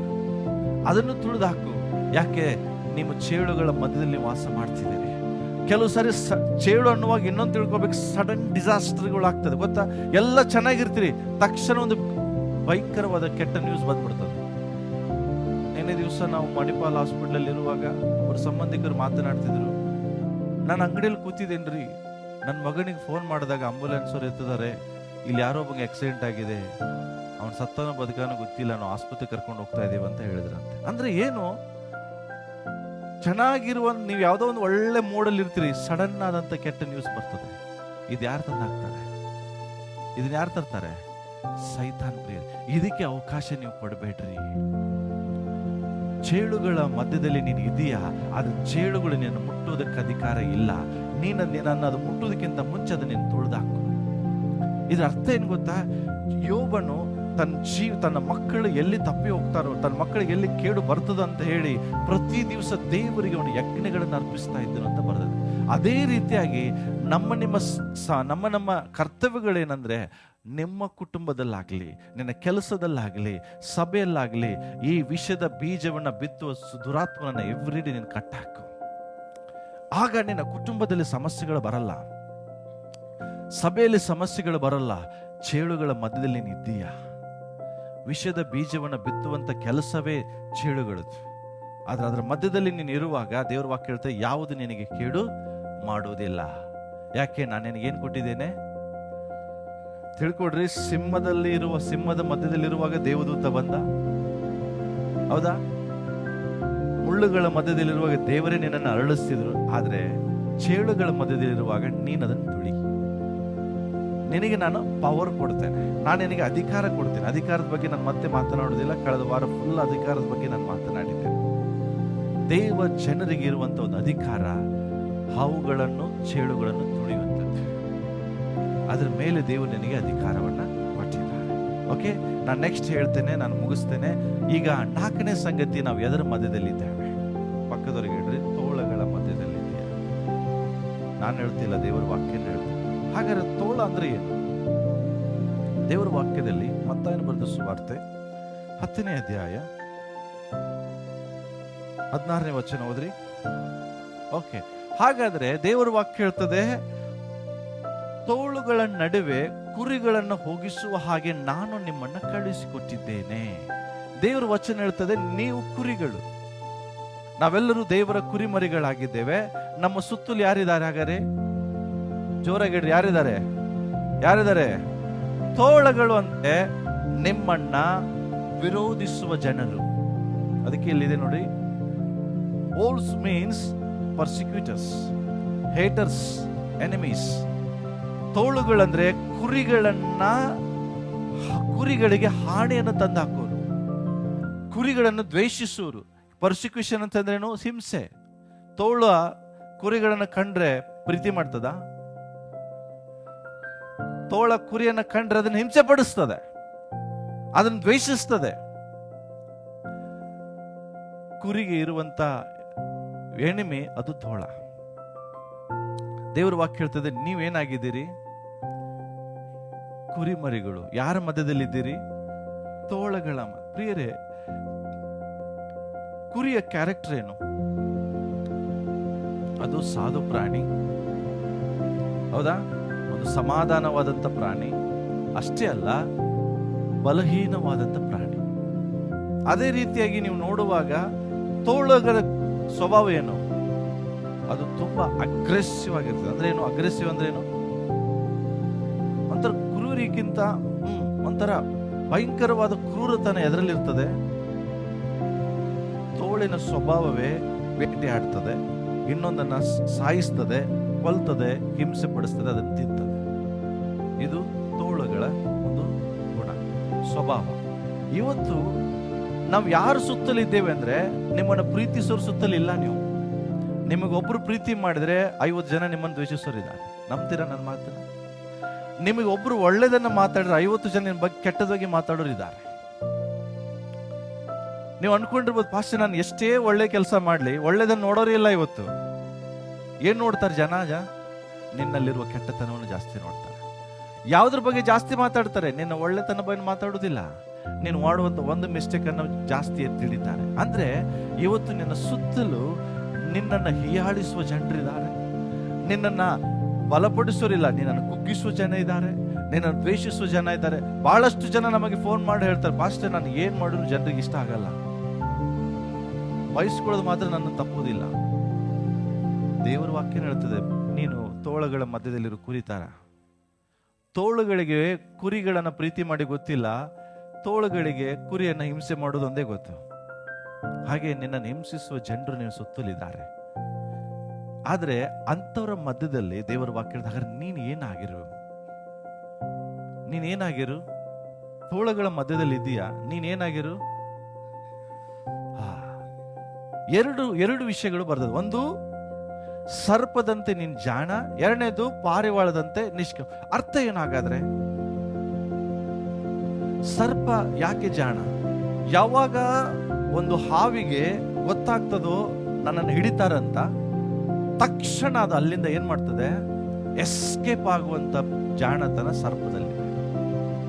ಅದನ್ನು ತುಳಿದಾಕು. ಯಾಕೆ? ನಿಮ್ಮ ಚೇಳುಗಳ ಮಧ್ಯದಲ್ಲಿ ವಾಸ ಮಾಡ್ತಿದ್ದೀರಿ. ಕೆಲವು ಸಾರಿ ಚೇಳು ಅನ್ನುವಾಗ ಇನ್ನೊಂದು ತಿಳ್ಕೊಬೇಕು, ಸಡನ್ ಡಿಸಾಸ್ಟರ್ಗಳು ಆಗ್ತದೆ ಗೊತ್ತಾ? ಎಲ್ಲ ಚೆನ್ನಾಗಿರ್ತೀರಿ, ತಕ್ಷಣ ಒಂದು ಭಯಂಕರವಾದ ಕೆಟ್ಟ ನ್ಯೂಸ್ ಬಂದ್ಬಿಡ್ತದೆ. ನಿನ್ನೆ ದಿವಸ ನಾವು ಮಣಿಪಾಲ್ ಹಾಸ್ಪಿಟಲ್ ಇರುವಾಗ ಅವ್ರ ಸಂಬಂಧಿಕರು ಮಾತನಾಡ್ತಿದ್ರು. ನಾನು ಅಂಗಡಿಯಲ್ಲಿ ಕೂತಿದ್ದೇನ್ರಿ, ನನ್ನ ಮಗನಿಗೆ ಫೋನ್ ಮಾಡಿದಾಗ ಆಂಬುಲೆನ್ಸ್ ಅವ್ರು ಎತ್ತಿದ್ದಾರೆ, ಇಲ್ಲಿ ಯಾರೋ ಒಬ್ಬಂಗೆ ಆಕ್ಸಿಡೆಂಟ್ ಆಗಿದೆ, ಅವನ ಸತ್ತನೋ ಬದುಕಾನೋ ಗೊತ್ತಿಲ್ಲ, ನಾವು ಆಸ್ಪತ್ರೆಗೆ ಕರ್ಕೊಂಡು ಹೋಗ್ತಾ ಇದೀವಿ ಅಂತ ಹೇಳಿದ್ರಂತೆ. ಅಂದ್ರೆ ಏನು? ಚೆನ್ನಾಗಿರುವ ನೀವು ಯಾವುದೋ ಒಂದು ಒಳ್ಳೆ ಮೋಡಲ್ಲಿ ಇರ್ತೀರಿ, ಸಡನ್ ಆದಂತ ಕೆಟ್ಟ ನ್ಯೂಸ್ ಬರ್ತದೆ. ಇದು ಯಾರು ತಂದಾಗ್ತಾರೆ? ಇದನ್ನ ಯಾರು ತರ್ತಾರೆ? ಸೈತಾನ್ ಪ್ರಿಯ. ಇದಕ್ಕೆ ಅವಕಾಶ ನೀವು ಕೊಡಬೇಡ್ರಿ. ಚೇಳುಗಳ ಮಧ್ಯದಲ್ಲಿ ನೀನು ಇದೀಯಾ, ಅದು ಚೇಳುಗಳು ನಿನ್ನ ಮುಟ್ಟುವುದಕ್ಕೆ ಅಧಿಕಾರ ಇಲ್ಲ. ನನ್ನ ಅದು ಮುಟ್ಟುವುದಕ್ಕಿಂತ ಮುಂಚೆ ಅದು ನೀನು ತುಳಿದಾಕು. ಇದ್ರ ಅರ್ಥ ಏನ್ ಗೊತ್ತಾ? ಯೋಬನು ತನ್ನ ಮಕ್ಕಳು ಎಲ್ಲಿ ತಪ್ಪಿ ಹೋಗ್ತಾರೋ, ತನ್ನ ಮಕ್ಕಳಿಗೆ ಎಲ್ಲಿ ಕೇಡು ಬರ್ತದ ಅಂತ ಹೇಳಿ ಪ್ರತಿ ದಿವಸ ದೇವರಿಗೆ ಅವನು ಯಜ್ಞಗಳನ್ನು ಅರ್ಪಿಸ್ತಾ ಇದ್ದನು ಅಂತ ಬರ್ತದೆ. ಅದೇ ರೀತಿಯಾಗಿ ನಮ್ಮ ಕರ್ತವ್ಯಗಳೇನಂದ್ರೆ, ನಿಮ್ಮ ಕುಟುಂಬದಲ್ಲಾಗ್ಲಿ, ನಿನ್ನ ಕೆಲಸದಲ್ಲಾಗ್ಲಿ, ಸಭೆಯಲ್ಲಾಗ್ಲಿ ಈ ವಿಷಯದ ಬೀಜವನ್ನ ಬಿತ್ತುವ ದುರಾತ್ಮನನ್ನ ಎವ್ರಿಡೇ ನೀನು ಕಟ್ಟಾಕು. ಆಗ ನಿನ್ನ ಕುಟುಂಬದಲ್ಲಿ ಸಮಸ್ಯೆಗಳು ಬರಲ್ಲ, ಸಭೆಯಲ್ಲಿ ಸಮಸ್ಯೆಗಳು ಬರಲ್ಲ. ಚೇಳುಗಳ ಮಧ್ಯದಲ್ಲಿ ನೀನು ಇದ್ದೀಯಾ. ವಿಷಯದ ಬೀಜವನ್ನ ಬಿತ್ತುವಂತ ಕೆಲಸವೇ ಚೇಳುಗಳದ್ದು. ಆದ್ರೆ ಅದರ ಮಧ್ಯದಲ್ಲಿ ನೀನು ಇರುವಾಗ ದೇವರ ವಾಕ್ಯ ಹೇಳ್ತಾ, ಯಾವುದು ನಿನಗೆ ಕೇಡು ಮಾಡುವುದಿಲ್ಲ. ಯಾಕೆ? ನಾನು ನಿನಗೇನು ಕೊಟ್ಟಿದ್ದೇನೆ ತಿಳ್ಕೊಡ್ರಿ. ಸಿಂಹದ ಮಧ್ಯದಲ್ಲಿರುವಾಗ ದೇವದೂತ ಬಂದ, ಹೌದಾ? ಮುಳ್ಳುಗಳ ಮಧ್ಯದಲ್ಲಿರುವಾಗ ದೇವರೇ ನಿನ್ನನ್ನು ಅರಳಿಸ್ತಿದ್ರು. ಆದ್ರೆ ಚೇಳುಗಳ ಮಧ್ಯದಲ್ಲಿರುವಾಗ ನೀನು ಅದನ್ನು ತುಳಿ. ನಿನಗೆ ನಾನು ಪವರ್ ಕೊಡ್ತೇನೆ, ನಾನು ನಿನಗೆ ಅಧಿಕಾರ ಕೊಡ್ತೇನೆ. ಅಧಿಕಾರದ ಬಗ್ಗೆ ನಾನು ಮತ್ತೆ ಮಾತನಾಡೋದಿಲ್ಲ, ಕಳೆದ ವಾರ ಫುಲ್ ಅಧಿಕಾರದ ಬಗ್ಗೆ ನಾನು ಮಾತನಾಡಿದ್ದೇನೆ. ದೇವ ಜನರಿಗೆ ಇರುವಂತ ಒಂದು ಅಧಿಕಾರ ಹಾವುಗಳನ್ನು ಚೇಳುಗಳನ್ನು ತುಳಿಯುವಂಥದ್ದು. ಅದರ ಮೇಲೆ ದೇವರು ನಿನಗೆ ಅಧಿಕಾರವನ್ನ ಕೊಟ್ಟಿದ್ದಾರೆ. ಓಕೆ, ನಾನು ನೆಕ್ಸ್ಟ್ ಹೇಳ್ತೇನೆ, ನಾನು ಮುಗಿಸ್ತೇನೆ. ಈಗ 4ನೇ ಸಂಗತಿ, ನಾವು ಎದರ ಮಧ್ಯದಲ್ಲಿದ್ದೇವೆ? ಪಕ್ಕದವರಿಗೆ ಹೇಳ್ರಿ, ತೋಳಗಳ ಮಧ್ಯದಲ್ಲಿದೆಯಾ? ನಾನು ಹೇಳ್ತಿಲ್ಲ, ದೇವರ ವಾಕ್ಯನ ಹೇಳ್ತೇನೆ. ಹಾಗಾದ್ರೆ ತೋಳ ಅಂದ್ರೆ ಏನು? ದೇವರ ವಾಕ್ಯದಲ್ಲಿ ಮತ್ತಾಯನು ಬರೆದ ಸುವಾರ್ತೆ 10ನೇ ಅಧ್ಯಾಯ 16ನೇ ವಚನ ಓದ್ರಿ. ಓಕೆ, ಹಾಗಾದ್ರೆ ದೇವರ ವಾಕ್ಯ ಹೇಳ್ತದೆ, ತೋಳುಗಳ ನಡುವೆ ಕುರಿಗಳನ್ನು ಹೋಗಿಸುವ ಹಾಗೆ ನಾನು ನಿಮ್ಮನ್ನ ಕಳುಹಿಸಿಕೊಟ್ಟಿದ್ದೇನೆ. ದೇವರ ವಚನ ಹೇಳ್ತದೆ, ನೀವು ಕುರಿಗಳು. ನಾವೆಲ್ಲರೂ ದೇವರ ಕುರಿಮರಿಗಳಾಗಿದ್ದೇವೆ. ನಮ್ಮ ಸುತ್ತಲೂ ಯಾರಿದ್ದಾರೆ? ಹಾಗಾದ್ರೆ ಜೋರಾಗಿ ಹೇಳ್ರಿ, ಯಾರಿದ್ದಾರೆ? ತೋಳಗಳು ಅಂತೆ ನಿಮ್ಮನ್ನ ವಿರೋಧಿಸುವ ಜನರು. ಅದಕ್ಕೆ ಇಲ್ಲಿದೆ ನೋಡಿ, wolves means persecutors, haters, enemies. ತೋಳುಗಳಂದ್ರೆ ಕುರಿಗಳಿಗೆ ಹಾನಿಯನ್ನು ತಂದು ಹಾಕೋರು, ಕುರಿಗಳನ್ನು ದ್ವೇಷಿಸುವರು. ಪರ್ಸಿಕ್ಯೂಷನ್ ಅಂತಂದ್ರೇನು? ಹಿಂಸೆ. ತೋಳ ಕುರಿಗಳನ್ನು ಕಂಡ್ರೆ ಪ್ರೀತಿ ಮಾಡ್ತದ? ತೋಳ ಕುರಿಯನ್ನ ಕಂಡ್ರೆ ಅದನ್ನ ಹಿಂಸೆ ಪಡಿಸ್ತದೆ, ಅದನ್ನು ದ್ವೇಷಿಸ್ತದೆ. ಕುರಿಗೆ ಇರುವಂತ ಎಣಿಮೆ ಅದು ತೋಳ. ದೇವರ ವಾಕ್ಯ ಹೇಳ್ತದೆ, ನೀವೇನಾಗಿದ್ದೀರಿ? ಕುರಿಮರಿಗಳು. ಯಾರ ಮಧ್ಯದಲ್ಲಿದ್ದೀರಿ? ತೋಳಗಳ. ಪ್ರಿಯರೇ, ಕುರಿಯ ಕ್ಯಾರೆಕ್ಟರ್ ಏನು? ಅದು ಸಾಧು ಪ್ರಾಣಿ, ಹೌದಾ? ಒಂದು ಸಮಾಧಾನವಾದಂಥ ಪ್ರಾಣಿ. ಅಷ್ಟೇ ಅಲ್ಲ, ಬಲಹೀನವಾದಂಥ ಪ್ರಾಣಿ. ಅದೇ ರೀತಿಯಾಗಿ ನೀವು ನೋಡುವಾಗ ತೋಳಗಳ ಸ್ವಭಾವ ಏನು? ಅದು ತುಂಬಾ ಅಗ್ರೆಸಿವ್ ಆಗಿರ್ತದೆ. ಅಂದ್ರೆ ಏನು ಅಗ್ರೆಸಿವ್? ಅಂದ್ರೆ ಏನು? ಒಂಥರ ಕ್ರೂರಿಗಿಂತ ಒಂಥರ ಭಯಂಕರವಾದ ಕ್ರೂರತನ ಎದರಲ್ಲಿರ್ತದೆ. ತೋಳಿನ ಸ್ವಭಾವವೇ ಬೇಟೆ ಆಡ್ತದೆ, ಇನ್ನೊಂದನ್ನ ಸಾಯಿಸ್ತದೆ, ಕೊಲ್ತದೆ, ಹಿಂಸೆ ಪಡಿಸ್ತದೆ, ಅದನ್ನು ತಿಂತದೆ. ಇದು ತೋಳುಗಳ ಒಂದು ಗುಣ, ಸ್ವಭಾವ. ಇವತ್ತು ನಾವು ಯಾರು ಸುತ್ತಲಿದ್ದೇವೆ ಅಂದ್ರೆ, ನಿಮ್ಮನ್ನು ಪ್ರೀತಿಸೋರು ಸುತ್ತಲಿಲ್ಲ. ನೀವು ನಿಮಗೊಬ್ರು ಪ್ರೀತಿ ಮಾಡಿದ್ರೆ 50 ಜನ ನಿಮ್ಮನ್ನು ದ್ವೇಷಿಸೋರಿದ್ದಾರೆ. ನಂಬ್ತೀರಾ ನನ್ನ ಮಾತನ್ನ? ನಿಮಗೆ ಒಬ್ರು ಒಳ್ಳೇದನ್ನ ಮಾತಾಡಿದ್ರೆ 50 ಜನ ನಿಮ್ಮ ಬಗ್ಗೆ ಕೆಟ್ಟದಾಗಿ ಮಾತಾಡೋರಿದ್ದಾರೆ. ನೀವು ಅನ್ಕೊಂಡಿರ್ಬೋದು, ಪಾಸ್ಟ್ ನಾನು ಎಷ್ಟೇ ಒಳ್ಳೆ ಕೆಲಸ ಮಾಡ್ಲಿ ಒಳ್ಳೇದನ್ನ ನೋಡೋರೇ ಇಲ್ಲ. ಇವತ್ತು ಏನ್ ನೋಡ್ತಾರೆ ಜನ? ನಿನ್ನಲ್ಲಿರುವ ಕೆಟ್ಟತನವನ್ನು ಜಾಸ್ತಿ ನೋಡ್ತಾರೆ. ಯಾವ್ದ್ರ ಬಗ್ಗೆ ಜಾಸ್ತಿ ಮಾತಾಡ್ತಾರೆ? ನಿನ್ನ ಒಳ್ಳೆತನ ಬಗ್ಗೆ ಮಾತಾಡುವುದಿಲ್ಲ. ನೀನು ಮಾಡುವಂತ ಒಂದು ಮಿಸ್ಟೇಕ್ ಅನ್ನು ಜಾಸ್ತಿ ತಿಳಿತಾರೆ. ಅಂದ್ರೆ ಇವತ್ತು ನಿನ್ನ ಸುತ್ತಲೂ ನಿನ್ನನ್ನು ಹೀಯಾಳಿಸುವ ಜನರಿದ್ದಾರೆ, ನಿನ್ನನ್ನ ಬಲಪಡಿಸೋರಿಲ್ಲ, ನಿನ್ನನ್ನು ಕುಗ್ಗಿಸುವ ಜನ ಇದ್ದಾರೆ, ನಿನ್ನನ್ನು ದ್ವೇಷಿಸುವ ಜನ ಇದ್ದಾರೆ. ಬಹಳಷ್ಟು ಜನ ನಮಗೆ ಫೋನ್ ಮಾಡಿ ಹೇಳ್ತಾರೆ, ಪಾಸ್ಟರ್ ನಾನು ಏನ್ ಮಾಡಿದ್ರು ಜನರಿಗೆ ಇಷ್ಟ ಆಗಲ್ಲ. ಬಯಸ್ಕೊಳ್ಳೋದು ಮಾತ್ರ ನನ್ನ ತಪ್ಪುವುದಿಲ್ಲ. ದೇವರ ವಾಕ್ಯ ಹೇಳ್ತದೆ, ನೀನು ತೋಳಗಳ ಮಧ್ಯದಲ್ಲಿರೋ ಕುರಿತಾರ. ತೋಳುಗಳಿಗೆ ಕುರಿಗಳನ್ನ ಪ್ರೀತಿ ಮಾಡಿ ಗೊತ್ತಿಲ್ಲ, ತೋಳುಗಳಿಗೆ ಕುರಿಯನ್ನ ಹಿಂಸೆ ಮಾಡೋದು ಒಂದೇ ಗೊತ್ತು. ಹಾಗೆ ನಿನ್ನನ್ನು ಹಿಂಸಿಸುವ ಜನರು ನಿನ್ನ ಸುತ್ತಲಿದ್ದಾರೆ. ಆದ್ರೆ ಅಂತವರ ಮಧ್ಯದಲ್ಲಿ ದೇವರ ವಾಕ್ಯ ಹೇಳಿದಾಗ ನೀನ್ ಏನಾಗಿರು? ತೋಳಗಳ ಮಧ್ಯದಲ್ಲಿ ಇದೀಯಾ? ನೀನೇನಾಗಿರು? ಎರಡು ವಿಷಯಗಳು ಬರ್ತದೆ. ಒಂದು, ಸರ್ಪದಂತೆ ನೀನ್ ಜಾಣ. ಎರಡನೇದು, ಪಾರಿವಾಳದಂತೆ ನಿಷ್ಕ. ಅರ್ಥ ಏನಾಗಾದ್ರೆ, ಸರ್ಪ ಯಾಕೆ ಜಾಣ? ಯಾವಾಗ ಒಂದು ಹಾವಿಗೆ ಗೊತ್ತಾಗ್ತದೋ ನನ್ನನ್ನು ಹಿಡಿತಾರಂತ, ತಕ್ಷಣ ಅದು ಅಲ್ಲಿಂದ ಏನ್ ಮಾಡ್ತದೆ? ಎಸ್ಕೇಪ್ ಆಗುವಂತ ಜಾಣತನ ಸರ್ಪದಲ್ಲಿ.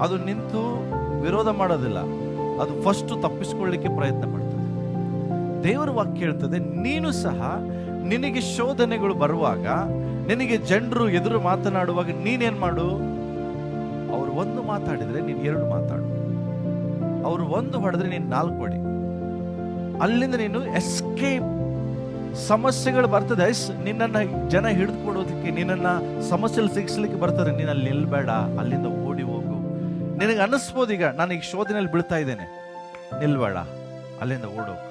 ಅದು ನಿಂತು ವಿರೋಧ ಮಾಡೋದಿಲ್ಲ, ಅದು ಫಸ್ಟ್ ತಪ್ಪಿಸ್ಕೊಳ್ಳಿಕ್ಕೆ ಪ್ರಯತ್ನ ಪಡ್ತದೆ. ದೇವರ ವಾಕ್ಯ ಹೇಳ್ತದೆ, ನೀನು ಸಹ ನಿನಗೆ ಶೋಧನೆಗಳು ಬರುವಾಗ, ನಿನಗೆ ಜನರು ಎದುರು ಮಾತನಾಡುವಾಗ ನೀನೇನ್ ಮಾಡು? ಅವರು ಒಂದು ಮಾತಾಡಿದ್ರೆ ನೀನ್ 2 ಮಾತಾಡು, ಅವರು ಒಂದು ಹೊಡೆದ್ರೆ ನೀನ್ 4 ಹೊಡಿ. ಅಲ್ಲಿಂದ ನೀನು ಎಸ್ಕೇಪ್. ಸಮಸ್ಯೆಗಳು ಬರ್ತದೆ, ನಿನ್ನನ್ನ ಜನ ಹಿಡಿದುಕೊಡೋದಕ್ಕೆ, ನಿನ್ನನ್ನ ಸಮಸ್ಯೆಯಲ್ಲಿ ಸಿಗಿಸ್ಲಿಕ್ಕೆ ಬರ್ತಾರೆ. ನೀನು ಅಲ್ಲಿ ನಿಲ್ಬೇಡ, ಅಲ್ಲಿಂದ ಓಡಿ ಹೋಗು. ನಿನಗೆ ಅನ್ನಿಸ್ಬೋದು, ಈಗ ನಾನು ಈಗ ಶೋಧನೆಯಲ್ಲಿ ಬೀಳ್ತಾ ಇದ್ದೇನೆ, ನಿಲ್ಬೇಡ, ಅಲ್ಲಿಂದ ಓಡೋಗು.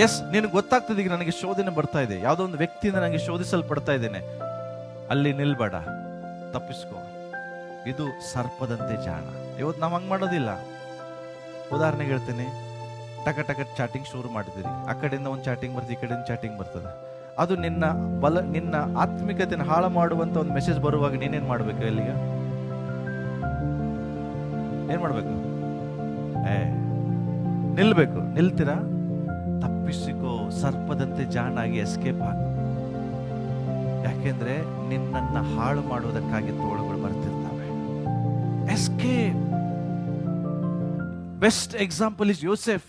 ಎಸ್, ನಿನಗೆ ಗೊತ್ತಾಗ್ತದೆ ಈಗ ನನಗೆ ಶೋಧನೆ ಬರ್ತಾ ಇದೆ, ಯಾವುದೋ ಒಂದು ವ್ಯಕ್ತಿಯಿಂದ ನನಗೆ ಶೋಧಿಸಲ್ಪಡ್ತಾ ಇದ್ದೇನೆ, ಅಲ್ಲಿ ನಿಲ್ಬೇಡ, ತಪ್ಪಿಸ್ಕೋ. ಇದು ಸರ್ಪದಂತೆ ಜಾಣ. ಇವತ್ತು ನಾವು ಹಂಗೆ ಮಾಡೋದಿಲ್ಲ. ಉದಾಹರಣೆಗೆ ಹೇಳ್ತೀನಿ, ಟಕ ಚಾಟಿಂಗ್ ಶುರು ಮಾಡಿದಿರಿ, ಆ ಕಡೆಯಿಂದ ಒಂದು ಚಾಟಿಂಗ್ ಬರ್ತದೆ, ಈ ಕಡೆಯಿಂದ ಚಾಟಿಂಗ್ ಬರ್ತದೆ. ಅದು ನಿನ್ನ ಆತ್ಮಿಕತೆಯನ್ನು ಹಾಳು ಮಾಡುವಂತ ಒಂದು ಮೆಸೇಜ್ ಬರುವಾಗ ನೀನೇನ್ ಮಾಡ್ಬೇಕು? ಇಲ್ಲಿಗ ಏನ್ ಮಾಡ್ಬೇಕು? ನಿಲ್ಬೇಕು. ನಿಲ್ತೀರಾ? ತಪ್ಪಿಸಿಕೋ. ಸರ್ಪದಂತೆ ಜಾಣಾಗಿ ಎಸ್ಕೇಪ್ ಆಗ. ಯಾಕೆಂದ್ರೆ ನಿನ್ನನ್ನ ಹಾಳು ಮಾಡುವುದಕ್ಕಾಗಿ ತೋಳುಗಳು ಬರ್ತಿರ್ತವೆ. Escape. Best example is Yosef.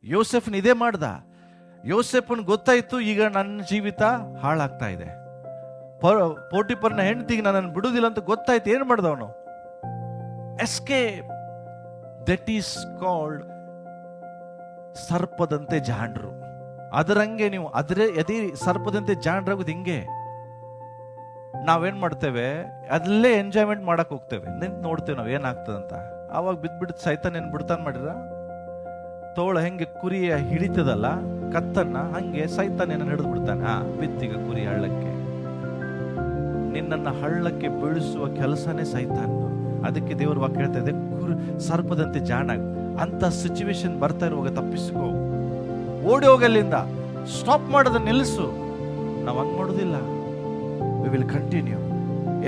ಯೋಸೆಫ್ನ ಇದೇ ಮಾಡ್ದ. ಯೋಸೆಫ್ನ ಗೊತ್ತಾಯ್ತು, ಈಗ ನನ್ನ ಜೀವಿತ ಹಾಳಾಗ್ತಾ ಇದೆ, ಪೋಟಿಫರ್ನ ಹೆಂಡತಿಗೆ ನನ್ನನ್ನು ಬಿಡುವುದಿಲ್ಲ ಅಂತ ಗೊತ್ತಾಯ್ತು. ಏನ್ ಮಾಡ್ದವನು? ಎಸ್ಕೇಪ್. ದಟ್ ಈಸ್ ಕಾಲ್ಡ್ ಸರ್ಪದಂತೆ ಜಾಣರು. ಅದರಂಗೆ ನೀವು ಅದೇ ಸರ್ಪದಂತೆ ಜಾಣರಾಗೋದು ಹಿಂಗೆ. ನಾವೇನ್ ಮಾಡ್ತೇವೆ, ಅಲ್ಲೇ ಎಂಜಾಯ್ಮೆಂಟ್ ಮಾಡಕ್ ಹೋಗ್ತೇವೆ, ನಿಂತು ನೋಡ್ತೇವೆ ನಾವ್ ಏನಾಗ್ತದಂತ. ಆವಾಗ ಬಿದ್ಬಿಟ್ಟು ಸೈತಾನ ಏನ್ ಬಿಡ್ತಾನ ಮಾಡಿರ, ತೋಳ ಹೆಂಗೆ ಕುರಿಯ ಹಿಡಿತದಲ್ಲ ಕತ್ತನ್ನ, ಹಂಗೆ ಸೈತಾನ ಏನ ಹಿಡಿದು ಬಿಡ್ತಾನೆ. ಬಿತ್ತಿಗ ಕುರಿ ಹಳ್ಳಕ್ಕೆ. ನಿನ್ನನ್ನ ಹಳ್ಳಕ್ಕೆ ಬೀಳಿಸುವ ಕೆಲಸನೇ ಸೈತಾನ. ಅದಕ್ಕೆ ದೇವ್ರ ವಾಕ್ಯ ಹೇಳ್ತಾ ಇದೆ, ಸರ್ಪದಂತೆ ಜಾಣಾಗ. ಅಂತ ಸಿಚುವೇಶನ್ ಬರ್ತಾ ಇರುವಾಗ ತಪ್ಪಿಸ್ಕೋ, ಓಡಿ ಹೋಗಲ್ಲಿಂದ, ಸ್ಟಾಪ್ ಮಾಡೋದನ್ನ ನಿಲ್ಲಿಸು. ನಾವು ಹಂಗ್ ಮಾಡೋದಿಲ್ಲ. We will continue.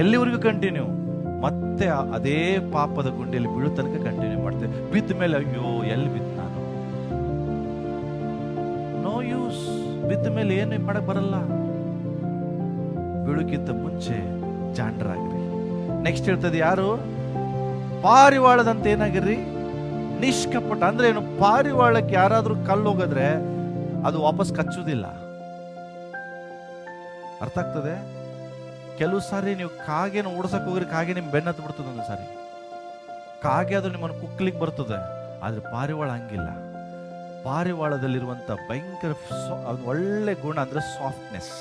ಎಲ್ಲಿವರೆಗೂ ಕಂಟಿನ್ಯೂ? ಮತ್ತೆ ಅದೇ ಪಾಪದ ಗುಂಡಿಯಲ್ಲಿ ಬೀಳೋ ತನಕ ಕಂಟಿನ್ಯೂ ಮಾಡ್ತೇವೆ. ಬಿದ್ದ ಮೇಲೆ ಅಯ್ಯೋ ಎಲ್ಲಿ ಬಿದ್ದ ನಾನು, ನೋ ಯೂಸ್. ಬಿದ್ದ ಮೇಲೆ ಏನು ಮಾಡಕ್ ಬರಲ್ಲ. ಬೀಳುಕ್ಕಿಂತ ಮುಂಚೆ ಜಾಣರಾಗ್ರಿ. ನೆಕ್ಸ್ಟ್ ಹೇಳ್ತದೆ, ಯಾರು ಪಾರಿವಾಳದಂತೆ ಏನಾಗಿರ್ರಿ, ನಿಷ್ಕಪಟ. ಅಂದ್ರೆ ಏನು? ಪಾರಿವಾಳಕ್ಕೆ ಯಾರಾದ್ರೂ ಕಲ್ಲು ಹೋಗಿದ್ರೆ ಅದು ವಾಪಸ್ ಕಚ್ಚುವುದಿಲ್ಲ. ಅರ್ಥ ಆಗ್ತದೆ? ಕೆಲವು ಸಾರಿ ನೀವು ಕಾಗೆನ ಓಡಿಸಕ್ ಹೋಗ್ರಿ, ಕಾಗೆ ನಿಮ್ ಬೆನ್ನತ್ತು ಬಿಡ್ತದೆ. ಒಂದು ಸಾರಿ ಕಾಗೆ ಅದು ನಿಮ್ಮನ್ನು ಕುಕ್ಲಿಕ್ಕೆ ಬರ್ತದೆ. ಆದ್ರೆ ಪಾರಿವಾಳ ಹಂಗಿಲ್ಲ. ಪಾರಿವಾಳದಲ್ಲಿರುವಂತ ಭಯಂಕರ ಒಳ್ಳೆ ಗುಣ ಅಂದ್ರೆ ಸಾಫ್ಟ್ನೆಸ್.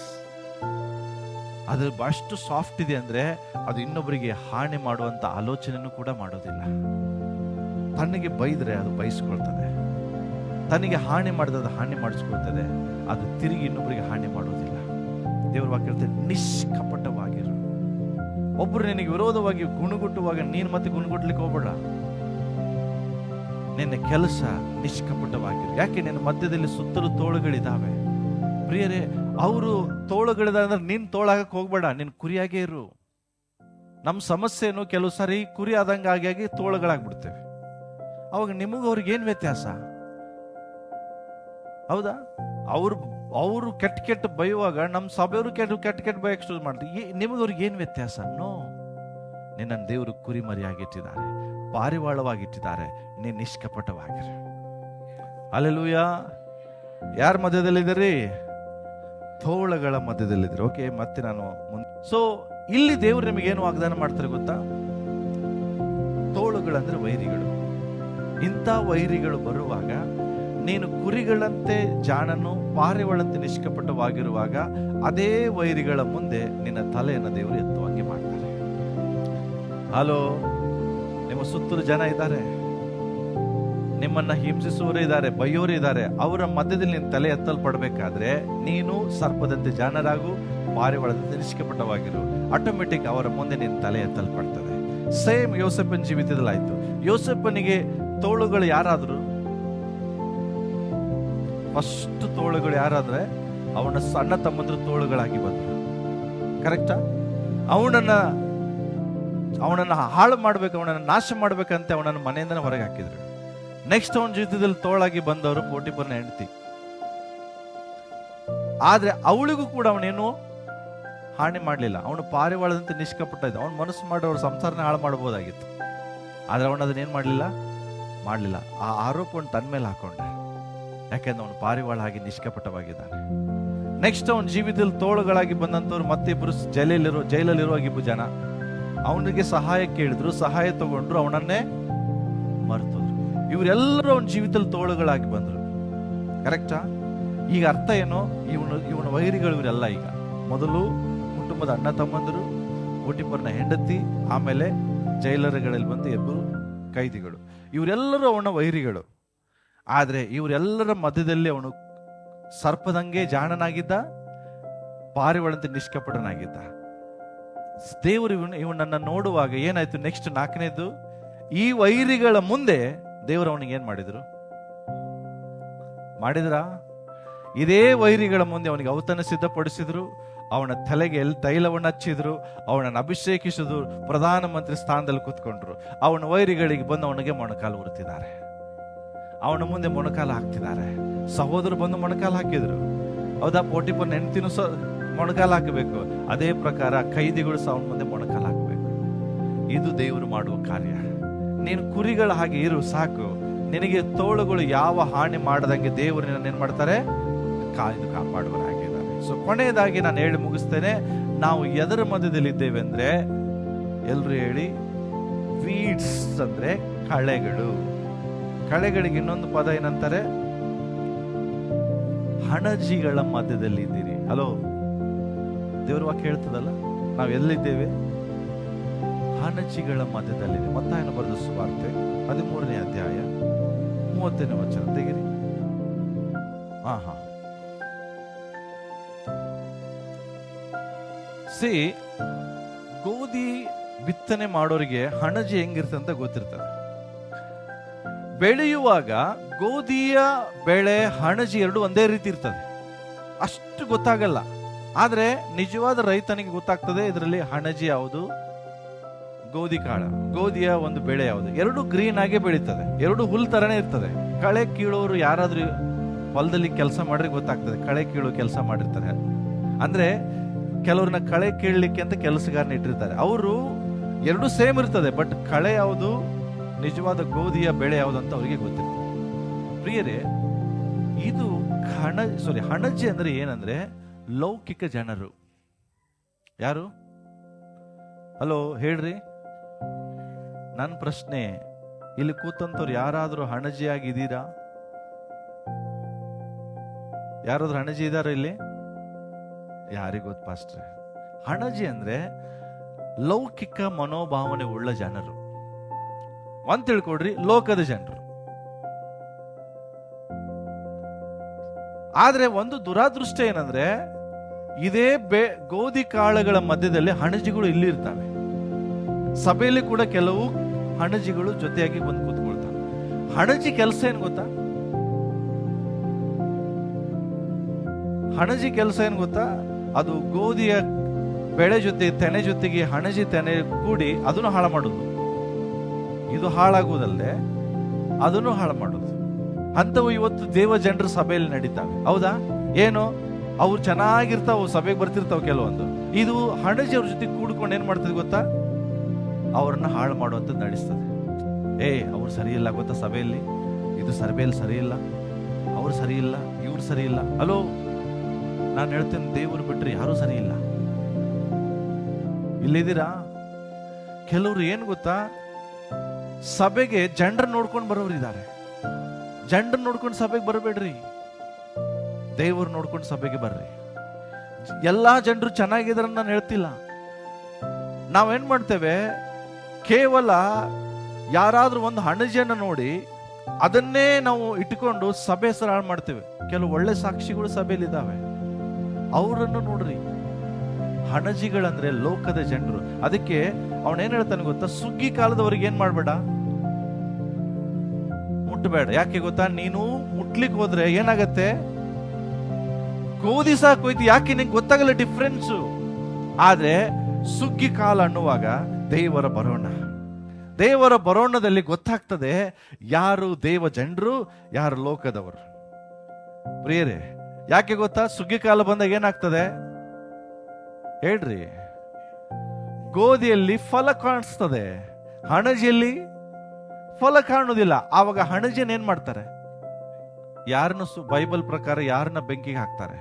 ಅದು ಅಷ್ಟು ಸಾಫ್ಟ್ ಇದೆ ಅಂದ್ರೆ ಅದು ಇನ್ನೊಬ್ಬರಿಗೆ ಹಾನಿ ಮಾಡುವಂತ ಆಲೋಚನೆನೂ ಕೂಡ ಮಾಡೋದಿಲ್ಲ. ತನಗೆ ಬೈದ್ರೆ ಅದು ಬೈಸ್ಕೊಳ್ತದೆ, ತನಗೆ ಹಾನಿ ಮಾಡಿದ್ರೆ ಅದು ಹಾನಿ ಮಾಡಿಸ್ಕೊಳ್ತದೆ. ಅದು ತಿರುಗಿ ಇನ್ನೊಬ್ಬರಿಗೆ ಹಾನಿ ಮಾಡೋದಿಲ್ಲ. ದೇವ್ರ ವಾಕ್ಯ ಹೇಳ್ತಾರೆ, ನಿಷ್ಕಪಟವಾಗಿರು. ಒಬ್ರು ನಿನಗೆ ವಿರೋಧವಾಗಿ ಗುಣಗುಟ್ಟುವಾಗ ನೀನು ಮತ್ತೆ ಗುಣಗುಟ್ಲಿಕ್ಕೆ ಹೋಗ್ಬೇಡ. ನಿನ್ನ ಕೆಲಸ ನಿಷ್ಕಪಟವಾಗಿರು. ಯಾಕೆ? ನಿನ್ನ ಮಧ್ಯದಲ್ಲಿ ಸುತ್ತಲೂ ತೋಳುಗಳಿದಾವೆ. ಪ್ರಿಯರೇ, ಅವರು ತೋಳುಗಳಿದಾವೆ ಅಂದ್ರೆ ನೀನ್ ತೋಳಾಗಕ್ಕೆ ಹೋಗ್ಬೇಡ, ನಿನ್ ಕುರಿಯಾಗೇ ಇರು. ನಮ್ಮ ಸಮಸ್ಯೆನು ಕೆಲವು ಸಾರಿ ಕುರಿ ಆದಂಗ ಆಗಿ ತೋಳುಗಳಾಗ್ಬಿಡ್ತೇವೆ. ಅವಾಗ ನಿಮಗೂ ಅವ್ರಿಗೆ ಏನ್ ವ್ಯತ್ಯಾಸ? ಹೌದಾ? ಅವರು ಕೆಟ್ಟ ಬೈಯುವಾಗ ನಮ್ಮ ಸಭೆಯವರು ಕೆಟ್ಟ ಬೈಯಕ್ಕೆ ಶುರು ಮಾಡ್ತೀವಿ. ನಿಮಗೆ ಅವ್ರಿಗೆ ಏನ್ ವ್ಯತ್ಯಾಸ? ನೋ. ನಿನ್ನ ದೇವರು ಕುರಿ ಮರಿಯಾಗಿಟ್ಟಿದ್ದಾರೆ, ಪಾರಿವಾಳವಾಗಿಟ್ಟಿದ್ದಾರೆ. ನೀನ್ ನಿಷ್ಕಪಟವಾಗಿರು. ಹಲ್ಲೆಲೂಯಾ. ಯಾರ ಮಧ್ಯದಲ್ಲಿದ್ದೀರಿ? ತೋಳಗಳ ಮಧ್ಯದಲ್ಲಿದ್ದೀರಿ. ಓಕೆ, ಮತ್ತೆ ನಾನು ಸೊ ಇಲ್ಲಿ ದೇವರು ನಿಮಗೆ ಏನು ವಾಗ್ದಾನ ಮಾಡ್ತಾರೆ ಗೊತ್ತಾ? ತೋಳುಗಳಂದ್ರೆ ವೈರಿಗಳು. ಇಂಥ ವೈರಿಗಳು ಬರುವಾಗ ನೀನು ಕುರಿಗಳಂತೆ ಜಾಣನು, ಪಾರಿವಾಳಂತೆ ನಿಷ್ಕಪಟವಾಗಿರುವಾಗ ಅದೇ ವೈರಿಗಳ ಮುಂದೆ ನಿನ್ನ ತಲೆಯನ್ನು ದೇವರು ಎತ್ತುವಂಗೆ ಮಾಡ್ತಾರೆ. ಹಲೋ, ನಿಮ್ಮ ಸುತ್ತಲೂ ಜನ ಇದ್ದಾರೆ, ನಿಮ್ಮನ್ನ ಹಿಂಸಿಸುವವರು ಇದ್ದಾರೆ, ಬೈಯೋರು ಇದ್ದಾರೆ. ಅವರ ಮಧ್ಯದಲ್ಲಿ ನಿನ್ನ ತಲೆ ಎತ್ತಲ್ಪಡ್ಬೇಕಾದ್ರೆ ನೀನು ಸರ್ಪದಂತೆ ಜಾಣರಾಗು, ಪಾರಿವಾಳದಂತೆ ನಿಷ್ಕಪಟವಾಗಿರು. ಆಟೋಮೆಟಿಕ್ ಅವರ ಮುಂದೆ ನಿನ್ನ ತಲೆ ಎತ್ತಲ್ಪಡ್ತದೆ. ಸೇಮ್ ಯೋಸೆಫನ ಜೀವಿತದಲ್ಲಿ ಆಯ್ತು. ಯೋಸೆಫನಿಗೆ ತೋಳುಗಳು ಯಾರಾದ್ರು? ಫಸ್ಟ್ ತೋಳುಗಳು ಯಾರಾದ್ರೆ ಅವನ ಸಣ್ಣ ತಮ್ಮಂದ್ರು ತೋಳುಗಳಾಗಿ ಬಂದ್ರು. ಕರೆಕ್ಟಾ? ಅವನನ್ನ ಹಾಳು ಮಾಡ್ಬೇಕು, ಅವನನ್ನ ನಾಶ ಮಾಡ್ಬೇಕಂತ ಅವನನ್ನ ಮನೆಯಿಂದನೇ ಹೊರಗೆ ಹಾಕಿದ್ರು. ನೆಕ್ಸ್ಟ್ ಅವನ ಜೀವಿತದಲ್ಲಿ ತೋಳಾಗಿ ಬಂದವರು ಪೋಟಿಫರನ ಹೆಂಡತಿ. ಆದ್ರೆ ಅವಳಿಗೂ ಕೂಡ ಅವನೇನು ಹಾನಿ ಮಾಡ್ಲಿಲ್ಲ. ಅವನು ಪಾರಿವಾಳದಂತೆ ನಿಷ್ಕಪಟ ಇದ್ದ. ಅವನ ಮನಸ್ಸು ಮಾಡಿ ಅವ್ರ ಸಂಸಾರನ ಹಾಳು ಮಾಡಬಹುದಾಗಿತ್ತು. ಆದ್ರೆ ಅವನು ಅದನ್ನೇನ್ ಮಾಡಲಿಲ್ಲ. ಆ ಆರೋಪವನ್ನು ತನ್ನ ಮೇಲೆ ಹಾಕೊಂಡ. ಯಾಕೆಂದ್ರೆ ಅವನು ಪಾರಿವಾಳ ಆಗಿ ನಿಷ್ಕಪಟವಾಗಿದ್ದಾನೆ. ನೆಕ್ಸ್ಟ್ ಅವನ ಜೀವಿತದಲ್ಲಿ ತೋಳುಗಳಾಗಿ ಬಂದಂತವ್ರು ಮತ್ತಿಬ್ರು ಜೈಲಲ್ಲಿರುವಾಗ ಇಬ್ಬರು ಜನ ಅವನಿಗೆ ಸಹಾಯ ಕೇಳಿದ್ರು, ಸಹಾಯ ತಗೊಂಡ್ರು, ಅವನನ್ನೇ ಮರ್ತೋದ್ರು. ಇವರೆಲ್ಲರೂ ಅವನ ಜೀವಿತದಲ್ಲಿ ತೋಳುಗಳಾಗಿ ಬಂದ್ರು. ಕರೆಕ್ಟಾ? ಈಗ ಅರ್ಥ ಏನೋ? ಇವನ ವೈರಿಗಳು ಇವರೆಲ್ಲ. ಈಗ ಮೊದಲು ಕುಟುಂಬದ ಅಣ್ಣ ತಮ್ಮಂದರು, ಪೋಟಿಫರನ ಹೆಂಡತಿ, ಆಮೇಲೆ ಜೈಲರುಗಳಲ್ಲಿ ಬಂದು ಇಬ್ಬರು ಕೈದಿಗಳು. ಇವರೆಲ್ಲರೂ ಅವನ ವೈರಿಗಳು. ಆದ್ರೆ ಇವರೆಲ್ಲರ ಮಧ್ಯದಲ್ಲಿ ಅವನು ಸರ್ಪದಂಗೆ ಜಾಣನಾಗಿದ್ದ, ಪಾರಿವಾಳಂತೆ ನಿಷ್ಕಪಟನಾಗಿದ್ದ. ದೇವರು ಇವನನ್ನ ನೋಡುವಾಗ ಏನಾಯ್ತು? ನೆಕ್ಸ್ಟ್ 4ನೇದು, ಈ ವೈರಿಗಳ ಮುಂದೆ ದೇವರು ಅವನಿಗೆ ಏನ್ ಮಾಡಿದ್ರು? ಇದೇ ವೈರಿಗಳ ಮುಂದೆ ಅವನಿಗೆ ಔತಣ ಸಿದ್ಧಪಡಿಸಿದ್ರು, ಅವನ ತಲೆಗೆ ತೈಲವನ್ನು ಹಚ್ಚಿದ್ರು, ಅವನನ್ನು ಅಭಿಷೇಕಿಸಿದ್ರು, ಪ್ರಧಾನಮಂತ್ರಿ ಸ್ಥಾನದಲ್ಲಿ ಕೂತ್ಕೊಂಡ್ರು. ಅವನ ವೈರಿಗಳಿಗೆ ಬಂದು ಅವನಿಗೆ ಮೊಣಕಾಲು ಉರುತ್ತಿದ್ದಾರೆ, ಅವನ ಮುಂದೆ ಮೊಣಕಾಲು ಹಾಕ್ತಿದ್ದಾರೆ. ಸಹೋದರರು ಬಂದು ಮೊಣಕಾಲು ಹಾಕಿದ್ರು. ಹೌದಾ? ಪೋಟಿಫರನ ಹೆಂಡತಿನೂ ಮೊಣಕಾಲು ಹಾಕಬೇಕು. ಅದೇ ಪ್ರಕಾರ ಕೈದಿಗಳು ಸಹ ಅವನ ಮುಂದೆ ಮೊಣಕಾಲು ಹಾಕಬೇಕು. ಇದು ದೇವರು ಮಾಡುವ ಕಾರ್ಯ. ನೀನು ಕುರಿಗಳ ಹಾಗೆ ಇರು ಸಾಕು. ನಿನಗೆ ತೋಳುಗಳು ಯಾವ ಹಾನಿ ಮಾಡದಂಗೆ ದೇವರು ನಿನ್ನ ಏನ್ ಮಾಡ್ತಾರೆ? ಕಾಪಾಡುವರಾಗಿದ್ದಾರೆ. ಸೊ ಕೊನೆಯದಾಗಿ ನಾನು ಹೇಳಿ ಮುಗಿಸ್ತೇನೆ. ನಾವು ಎದರ ಮಧ್ಯದಲ್ಲಿ ಇದ್ದೇವೆ ಅಂದ್ರೆ, ಎಲ್ರು ಹೇಳಿ, ವೀಡ್ಸ್ ಅಂದ್ರೆ ಕಳೆಗಳು. ಕಳೆಗಳಿಗೆ ಇನ್ನೊಂದು ಪದ ಏನಂತಾರೆ? ಹಣಜಿಗಳ ಮಧ್ಯದಲ್ಲಿ ಇದ್ದೀರಿ. ಹಲೋ, ದೇವ್ರ ವಾಕ್ಯ ಹೇಳ್ತದಲ್ಲ, ನಾವು ಎಲ್ಲಿದ್ದೇವೆ? ಹಣಜಿಗಳ ಮಧ್ಯದಲ್ಲಿ. ಮತ್ತಾಯನ ಬರೆದ ಸುವಾರ್ತೆ 13ನೇ ಅಧ್ಯಾಯ 30ನೇ ವಚನ ತೆಗಿರಿ. ಗೋಧಿ ಬಿತ್ತನೆ ಮಾಡೋರಿಗೆ ಹಣಜಿ ಹೆಂಗಿರ್ತದೆ ಅಂತ ಗೊತ್ತಿರ್ತದೆ. ಬೆಳೆಯುವಾಗ ಗೋಧಿಯ ಬೆಳೆ ಹಣಜಿ ಎರಡು ಒಂದೇ ರೀತಿ ಇರ್ತದೆ, ಅಷ್ಟು ಗೊತ್ತಾಗಲ್ಲ. ಆದ್ರೆ ನಿಜವಾದ ರೈತನಿಗೆ ಗೊತ್ತಾಗ್ತದೆ ಇದರಲ್ಲಿ ಹಣಜಿ ಯಾವುದು, ಗೋಧಿ ಕಾಳ, ಗೋಧಿಯ ಒಂದು ಬೆಳೆ ಯಾವುದು. ಎರಡು ಗ್ರೀನ್ ಆಗಿ ಬೆಳೀತದೆ, ಎರಡು ಹುಲ್ ತರನೇ ಇರ್ತದೆ. ಕಳೆ ಕೀಳೋರು ಯಾರಾದ್ರೂ ಹೊಲದಲ್ಲಿ ಕೆಲಸ ಮಾಡ್ರೆ ಗೊತ್ತಾಗ್ತದೆ, ಕಳೆ ಕೀಳೋ ಕೆಲಸ ಮಾಡಿರ್ತಾರೆ. ಅಂದ್ರೆ ಕೆಲವ್ರನ್ನ ಕಳೆ ಕೀಳಲಿಕ್ಕೆ ಅಂತ ಕೆಲಸಗಾರನ ಇಟ್ಟಿರ್ತಾರೆ. ಅವರು ಎರಡು ಸೇಮ್ ಇರ್ತದೆ, ಬಟ್ ಕಳೆ ಯಾವುದು, ನಿಜವಾದ ಗೋಧಿಯ ಬೆಳೆ ಯಾವುದು ಅಂತ ಅವರಿಗೆ ಗೊತ್ತಿರ್ತದೆ. ಪ್ರಿಯರೇ, ಇದು ಹಣಜಿ ಅಂದ್ರೆ ಏನಂದ್ರೆ ಲೌಕಿಕ ಜನರು. ಯಾರು? ಹಲೋ ಹೇಳ್ರಿ. ನನ್ನ ಪ್ರಶ್ನೆ, ಇಲ್ಲಿ ಕೂತಂತವ್ರು ಯಾರಾದ್ರೂ ಹಣಜಿ ಆಗಿದ್ದೀರಾ? ಯಾರಾದ್ರೂ ಹಣಜಿ ಇದಾರ ಇಲ್ಲಿ? ಯಾರಿಗ ಗೊತ್ತು ಪಾಸ್ಟ್ರೆ? ಹಣಜಿ ಅಂದ್ರೆ ಲೌಕಿಕ ಮನೋಭಾವನೆ ಉಳ್ಳ ಜನರು. ಒಂದ್ ತಿಳ್ಕೊಡ್ರಿ, ಲೋಕದ ಜನರು. ಆದ್ರೆ ಒಂದು ದುರಾದೃಷ್ಟ ಏನಂದ್ರೆ ಇದೇ ಗೋಧಿ ಕಾಳುಗಳ ಮಧ್ಯದಲ್ಲಿ ಹಣಜಿಗಳು ಇಲ್ಲಿ ಇರ್ತವೆ. ಸಭೆಯಲ್ಲಿ ಕೂಡ ಕೆಲವು ಹಣಜಿಗಳು ಜೊತೆಯಾಗಿ ಬಂದು ಕೂತ್ಕೊಳ್ತವೆ. ಹಣಜಿ ಕೆಲಸ ಏನ್ ಗೊತ್ತಾ? ಹಣಜಿ ಕೆಲಸ ಏನ್ ಗೊತ್ತಾ? ಅದು ಗೋಧಿಯ ಬೆಳೆ ಜೊತೆ ತೆನೆ ಜೊತೆಗೆ ಹಣಜಿ ತೆನೆ ಕೂಡಿ ಅದನ್ನು ಹಾಳು ಮಾಡುದು. ಇದು ಹಾಳಾಗುವುದಲ್ಲದೆ ಅದನ್ನು ಹಾಳು ಮಾಡುದು. ಅಂತವು ಇವತ್ತು ದೇವ ಜನರ ಸಭೆಯಲ್ಲಿ ನಡೀತಾವೆ. ಹೌದಾ? ಏನು, ಅವ್ರು ಚೆನ್ನಾಗಿರ್ತಾವ, ಸಭೆಗೆ ಬರ್ತಿರ್ತಾವ ಕೆಲವೊಂದು. ಇದು ಹಣಜಿ ಅವ್ರ ಜೊತೆ ಕೂಡ್ಕೊಂಡು ಏನ್ ಮಾಡ್ತದೆ ಗೊತ್ತಾ? ಅವ್ರನ್ನ ಹಾಳು ಮಾಡುವಂಥದ್ದು ನಡೆಸ್ತದೆ. ಅವ್ರು ಸರಿ ಇಲ್ಲ ಗೊತ್ತಾ, ಸಭೆಯಲ್ಲಿ ಇದು ಸಭೆಯಲ್ಲಿ ಸರಿ ಇಲ್ಲ, ಅವ್ರು ಸರಿ ಇಲ್ಲ, ಇವ್ರು ಸರಿ ಇಲ್ಲ. ಹಲೋ, ನಾನು ಹೇಳ್ತೇನೆ, ದೇವರು ಬಿಟ್ರೆ ಯಾರು ಸರಿ ಇಲ್ಲ. ಇಲ್ಲಿದ್ದೀರಾ? ಕೆಲವರು ಏನ್ ಗೊತ್ತಾ, ಸಭೆಗೆ ಜನರ ನೋಡ್ಕೊಂಡು ಬರೋರು ಇದ್ದಾರೆ. ಜನರನ್ನ ನೋಡ್ಕೊಂಡು ಸಭೆಗೆ ಬರಬೇಡ್ರಿ, ದೇವರು ನೋಡ್ಕೊಂಡು ಸಭೆಗೆ ಬರ್ರಿ. ಎಲ್ಲಾ ಜನರು ಚೆನ್ನಾಗಿದಾರ ನಾನು ಹೇಳ್ತಿಲ್ಲ. ನಾವೇನ್ ಮಾಡ್ತೇವೆ, ಕೇವಲ ಯಾರಾದ್ರೂ ಒಂದು ಹಣಜಿಯನ್ನ ನೋಡಿ ಅದನ್ನೇ ನಾವು ಇಟ್ಕೊಂಡು ಸಭೆ ಹೆಸರು ಹಾಳು ಮಾಡ್ತೇವೆ. ಕೆಲವು ಒಳ್ಳೆ ಸಾಕ್ಷಿಗಳು ಸಭೆಯಲ್ಲಿ ಇದ್ದಾವೆ, ಅವರನ್ನು ನೋಡ್ರಿ. ಹಣಜಿಗಳಂದ್ರೆ ಲೋಕದ ಜನರು. ಅದಕ್ಕೆ ಅವನೇನ್ ಹೇಳ್ತಾನೆ ಗೊತ್ತಾ? ಸುಗ್ಗಿ ಕಾಲದವರಿಗೆ ಏನ್ ಮಾಡ್ಬೇಡ, ಮುಟ್ಟಬೇಡ. ಯಾಕೆ ಗೊತ್ತಾ? ನೀನು ಮುಟ್ಲಿಕ್ಕೆ ಹೋದ್ರೆ ಏನಾಗತ್ತೆ, ಗೋಧಿ ಸಾಕು ಹೋಯ್ತು. ಯಾಕೆ ನಿಂಗೆ ಗೊತ್ತಾಗಲ್ಲ ಡಿಫ್ರೆನ್ಸು. ಆದ್ರೆ ಸುಗ್ಗಿ ಕಾಲ ಅನ್ನುವಾಗ ದೇವರ ಬರೋಣದಲ್ಲಿ ಗೊತ್ತಾಗ್ತದೆ ಯಾರು ದೇವ ಜನರು, ಯಾರು ಲೋಕದವರು. ಪ್ರಿಯರೇ, ಯಾಕೆ ಗೊತ್ತಾ? ಸುಗ್ಗಿ ಕಾಲ ಬಂದಾಗ ಏನಾಗ್ತದೆ ಹೇಳ್ರಿ? ಗೋಧಿಯಲ್ಲಿ ಫಲ ಕಾಣಿಸ್ತದೆ, ಹಣಜಿಯಲ್ಲಿ ಫಲ ಕಾಣುವುದಿಲ್ಲ. ಆವಾಗ ಹಣಜಿನ ಏನ್ ಮಾಡ್ತಾರೆ? ಯಾರನ್ನ ಬೈಬಲ್ ಪ್ರಕಾರ ಯಾರನ್ನ ಬೆಂಕಿಗೆ ಹಾಕ್ತಾರೆ?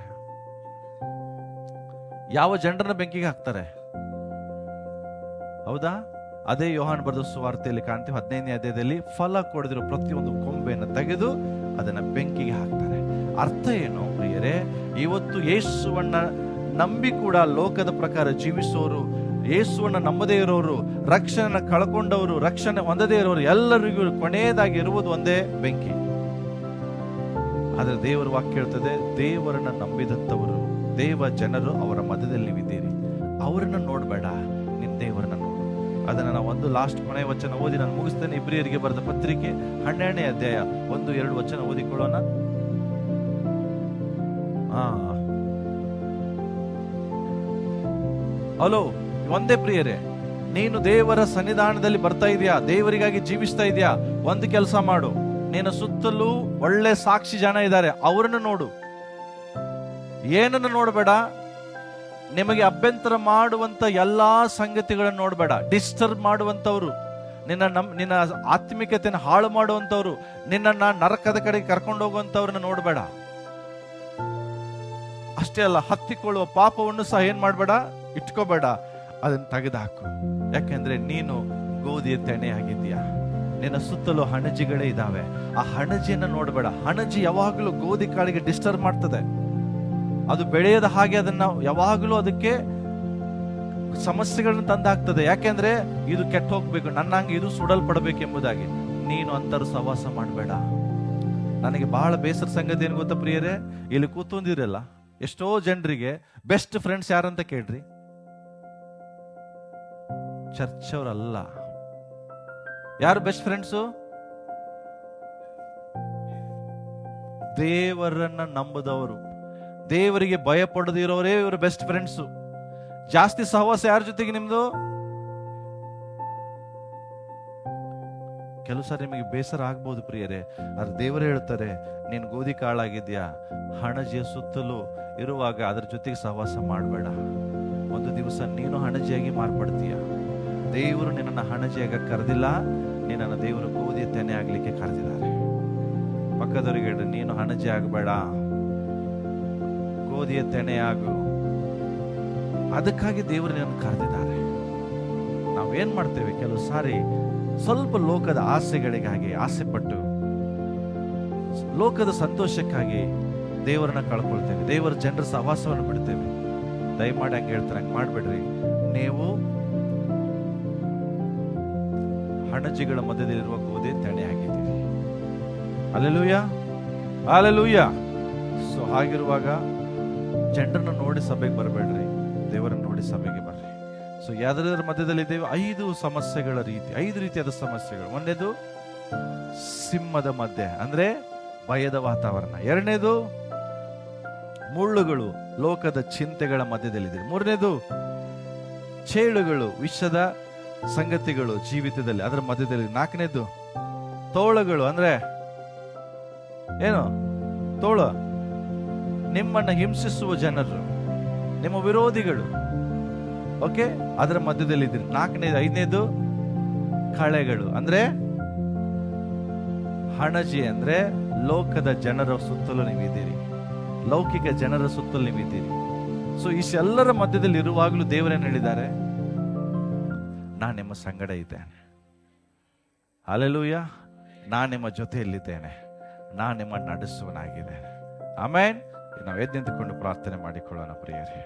ಯಾವ ಜನರನ್ನ ಬೆಂಕಿಗೆ ಹಾಕ್ತಾರೆ? ಹೌದಾ? ಅದೇ ಯೋಹಾನ್ ಬರೆದ ಸುವಾರ್ತೆಯಲ್ಲಿ ಕಾಣ್ತೀವಿ 15ನೇ ಅಧ್ಯಾಯದಲ್ಲಿ, ಫಲ ಕೊಡದಿರೋ ಪ್ರತಿಯೊಂದು ಕೊಂಬೆಯನ್ನು ತೆಗೆದು ಅದನ್ನ ಬೆಂಕಿಗೆ ಹಾಕ್ತಾರೆ. ಅರ್ಥ ಏನು ಪ್ರಿಯರೇ? ಇವತ್ತು ಯೇಸುವನ್ನ ನಂಬಿ ಕೂಡ ಲೋಕದ ಪ್ರಕಾರ ಜೀವಿಸೋರು, ಯೇಸುವನ್ನ ನಂಬದೇ ಇರೋರು, ರಕ್ಷಣೆ ಕಳ್ಕೊಂಡವರು, ರಕ್ಷಣೆ ಹೊಂದದೇ ಇರೋರು ಎಲ್ಲರಿಗೂ ಕೊನೆಯದಾಗಿ ಇರುವುದು ಒಂದೇ ಬೆಂಕಿ. ಆದ್ರೆ ದೇವರ ವಾಕ್ಯ ಹೇಳ್ತದೆ, ದೇವರನ್ನ ನಂಬಿದಂಥವರು, ದೇವ ಜನರು ಅವರ ಮಧ್ಯದಲ್ಲಿ ಇದ್ದೀರಿ. ಅವರನ್ನ ನೋಡ್ಬೇಡ, ನಿನ್ ದೇವರನ್ನ ನೋಡು. ಅದನ್ನ ನಾವು ಒಂದು ಲಾಸ್ಟ್ ಕೊನೆಯ ವಚನ ಓದಿ ನಾನು ಮುಗಿಸ್ತೇನೆ. ಇಬ್ರಿಯರಿಗೆ ಬರೆದ ಪತ್ರಿಕೆ 12ನೇ ಅಧ್ಯಾಯ 1-2 ವಚನ ಓದಿಕೊಳ್ಳೋಣ. ಹಲೋ, ಒಂದೇ ಪ್ರಿಯರೇ, ನೀನು ದೇವರ ಸನ್ನಿಧಾನದಲ್ಲಿ ಬರ್ತಾ ಇದೆಯಾ, ದೇವರಿಗಾಗಿ ಜೀವಿಸ್ತಾ ಇದೆಯಾ? ಒಂದು ಕೆಲಸ ಮಾಡು, ನಿನ್ನ ಸುತ್ತಲೂ ಒಳ್ಳೆ ಸಾಕ್ಷಿ ಜನ ಇದ್ದಾರೆ, ಅವರನ್ನು ನೋಡು. ಏನನ್ನು ನೋಡಬೇಡ, ನಿಮಗೆ ಅಭ್ಯಂತರ ಮಾಡುವಂತ ಎಲ್ಲಾ ಸಂಗತಿಗಳನ್ನು ನೋಡಬೇಡ. ಡಿಸ್ಟರ್ಬ್ ಮಾಡುವಂತವ್ರು, ನಿನ್ನ ಆತ್ಮಿಕತೆಯನ್ನು ಹಾಳು ಮಾಡುವಂತವ್ರು, ನಿನ್ನನ್ನ ನರಕದ ಕಡೆಗೆ ಕರ್ಕೊಂಡು ಹೋಗುವಂತವ್ರನ್ನ ನೋಡಬೇಡ. ಅಷ್ಟೇ ಅಲ್ಲ, ಹತ್ತಿಕೊಳ್ಳುವ ಪಾಪವನ್ನು ಸಹ ಏನ್ ಮಾಡಬೇಡ, ಇಟ್ಕೋಬೇಡ, ಅದನ್ನ ತೆಗೆದುಹಾಕು. ಯಾಕೆಂದ್ರೆ ನೀನು ಗೋಧಿಯ ತೆನೆ ಆಗಿದ್ದೀಯಾ. ನಿನ್ನ ಸುತ್ತಲೂ ಹಣಜಿಗಳೇ ಇದ್ದಾವೆ. ಆ ಹಣಜಿಯನ್ನು ನೋಡಬೇಡ. ಹಣಜಿ ಯಾವಾಗಲೂ ಗೋಧಿ ಕಾಳಿಗೆ ಡಿಸ್ಟರ್ಬ್ ಮಾಡ್ತದೆ. ಅದು ಬೆಳೆಯದ ಹಾಗೆ ಅದನ್ನ ಯಾವಾಗಲೂ ಅದಕ್ಕೆ ಸಮಸ್ಯೆಗಳನ್ನ ತಂದಾಗ್ತದೆ. ಯಾಕೆಂದ್ರೆ ಇದು ಕೆಟ್ಟ ಹೋಗ್ಬೇಕು, ನನ್ನಂಗೆ ಇದು ಸುಡಲ್ಪಡಬೇಕೆಂಬುದಾಗಿ. ನೀನು ಅಂತರ ಸಹವಾಸ ಮಾಡಬೇಡ. ನನಗೆ ಬಹಳ ಬೇಸರ ಸಂಗತಿ ಏನು ಗೊತ್ತಾ ಪ್ರಿಯರೇ, ಇಲ್ಲಿ ಕೂತೊಂದಿರಲ್ಲ ಎಷ್ಟೋ ಜನರಿಗೆ ಬೆಸ್ಟ್ ಫ್ರೆಂಡ್ಸ್ ಯಾರಂತ ಕೇಳ್ರಿ, ಚರ್ಚ್ ಅವರಲ್ಲ. ಯಾರು ಬೆಸ್ಟ್ ಫ್ರೆಂಡ್ಸು? ದೇವರನ್ನ ನಂಬದವರು, ದೇವರಿಗೆ ಭಯ ಪಡದಿರೋರೇ ಇವರು ಬೆಸ್ಟ್ ಫ್ರೆಂಡ್ಸು. ಜಾಸ್ತಿ ಸಹವಾಸ ಯಾರ ಜೊತೆಗೆ ನಿಮ್ದು? ಕೆಲವು ಸಾರಿ ನಿಮಗೆ ಬೇಸರ ಆಗ್ಬೋದು ಪ್ರಿಯರೇ, ಆದ್ರೆ ದೇವರು ಹೇಳ್ತಾರೆ, ನೀನು ಗೋಧಿ ಕಾಳಾಗಿದ್ಯಾ, ಹಣಜಿಯ ಸುತ್ತಲೂ ಇರುವಾಗ ಅದರ ಜೊತೆಗೆ ಸಹವಾಸ ಮಾಡಬೇಡ. ಒಂದು ದಿವಸ ನೀನು ಹಣಜಿಯಾಗಿ ಮಾರ್ಪಡ್ತೀಯ. ದೇವರು ನಿನ್ನನ್ನು ಹಣಜಿಯಾಗ ಕರೆದಿಲ್ಲ, ನಿನ್ನನ್ನು ದೇವರು ಗೋಧಿಯ ತೆನೆ ಆಗ್ಲಿಕ್ಕೆ ಕರೆದಿದ್ದಾರೆ. ಪಕ್ಕದವರಿಗೆ ಹೇಳ್ರಿ, ನೀನು ಹಣಜಿ ಆಗಬೇಡ, ಗೋಧಿಯ ತೆನೆಯಾಗು. ಅದಕ್ಕಾಗಿ ದೇವರು ನಿನ್ನನ್ನು ಕರೆದಿದ್ದಾರೆ. ನಾವೇನ್ ಮಾಡ್ತೇವೆ, ಕೆಲವು ಸಾರಿ ಸ್ವಲ್ಪ ಲೋಕದ ಆಸೆಗಳಿಗಾಗಿ ಆಸೆ ಪಟ್ಟು ಲೋಕದ ಸಂತೋಷಕ್ಕಾಗಿ ದೇವರನ್ನ ಕಳ್ಕೊಳ್ತೇವೆ, ದೇವರ ಜನರ ಸಹವಾಸವನ್ನು ಬಿಡ್ತೇವೆ. ದಯಮಾಡಿ ಹಂಗೆ ಹೇಳ್ತಾರೆ, ಹಂಗೆ ಮಾಡ್ಬೇಡ್ರಿ. ನೀವು ಹಣಜಿಗಳ ಮಧ್ಯದಲ್ಲಿರುವ ಗೋಧಿ ತೆನೆ ಆಗಿದ್ದೀವಿ. Alleluia, alleluia. ಸೊ ಹಾಗಿರುವಾಗ ಜನರನ್ನು ನೋಡಿ ಸಭೆಗೆ ಬರಬೇಡ್ರಿ, ದೇವರನ್ನು ನೋಡಿ ಸಭೆಗೆ ಬರ್ರಿ. ಸೊ ಯಾವ್ದಾದ್ರ ಮಧ್ಯದಲ್ಲಿ ಇದ್ದೇವೆ, 5 ಸಮಸ್ಯೆಗಳ ರೀತಿ, 5 ರೀತಿಯಾದ ಸಮಸ್ಯೆಗಳು. ಒಂದನೇದು ಸಿಂಹದ ಮಧ್ಯೆ, ಅಂದ್ರೆ ಭಯದ ವಾತಾವರಣ. ಎರಡನೇದು ಮುಳ್ಳುಗಳು, ಲೋಕದ ಚಿಂತೆಗಳ ಮಧ್ಯದಲ್ಲಿದೆ. ಮೂರನೇದು ಚೇಳುಗಳು, ವಿಷದ ಸಂಗತಿಗಳು ಜೀವಿತದಲ್ಲಿ, ಅದರ ಮಧ್ಯದಲ್ಲಿ. ನಾಲ್ಕನೇದು ತೋಳಗಳು, ಅಂದ್ರೆ ಏನು ತೋಳ, ನಿಮ್ಮನ್ನ ಹಿಂಸಿಸುವ ಜನರು, ನಿಮ್ಮ ವಿರೋಧಿಗಳು. ಓಕೆ, ಅದರ ಮಧ್ಯದಲ್ಲಿ ಇದ್ರಿ. ನಾಲ್ಕನೇದು, ಐದನೇದು ಕಳೆಗಳು, ಅಂದ್ರೆ ಹಣಜಿ, ಅಂದ್ರೆ ಲೋಕದ ಜನರ ಸುತ್ತಲೂ ನೀವಿದ್ದೀರಿ, ಲೌಕಿಕ ಜನರ ಸುತ್ತಲೂ ನೀವಿದ್ದೀರಿ. ಸೊ ಇಷ್ಟೆಲ್ಲರ ಮಧ್ಯದಲ್ಲಿ ಇರುವಾಗಲೂ ದೇವರೇನು ಹೇಳಿದ್ದಾರೆ, ನಾನು ನಿಮ್ಮ ಸಂಗಡ ಇದ್ದೇನೆ. ಹಲ್ಲೆಲೂಯ. ನಾನು ನಿಮ್ಮ ಜೊತೆಯಲ್ಲಿದ್ದೇನೆ, ನಾನು ನಿಮ್ಮ ನಡೆಸುವನಾಗಿದ್ದೇನೆ. ಆಮೇನ್. ನಾವು ಎದ್ದು ನಿಂತುಕೊಂಡು ಪ್ರಾರ್ಥನೆ ಮಾಡಿಕೊಳ್ಳೋಣ ಪ್ರಿಯರೇ.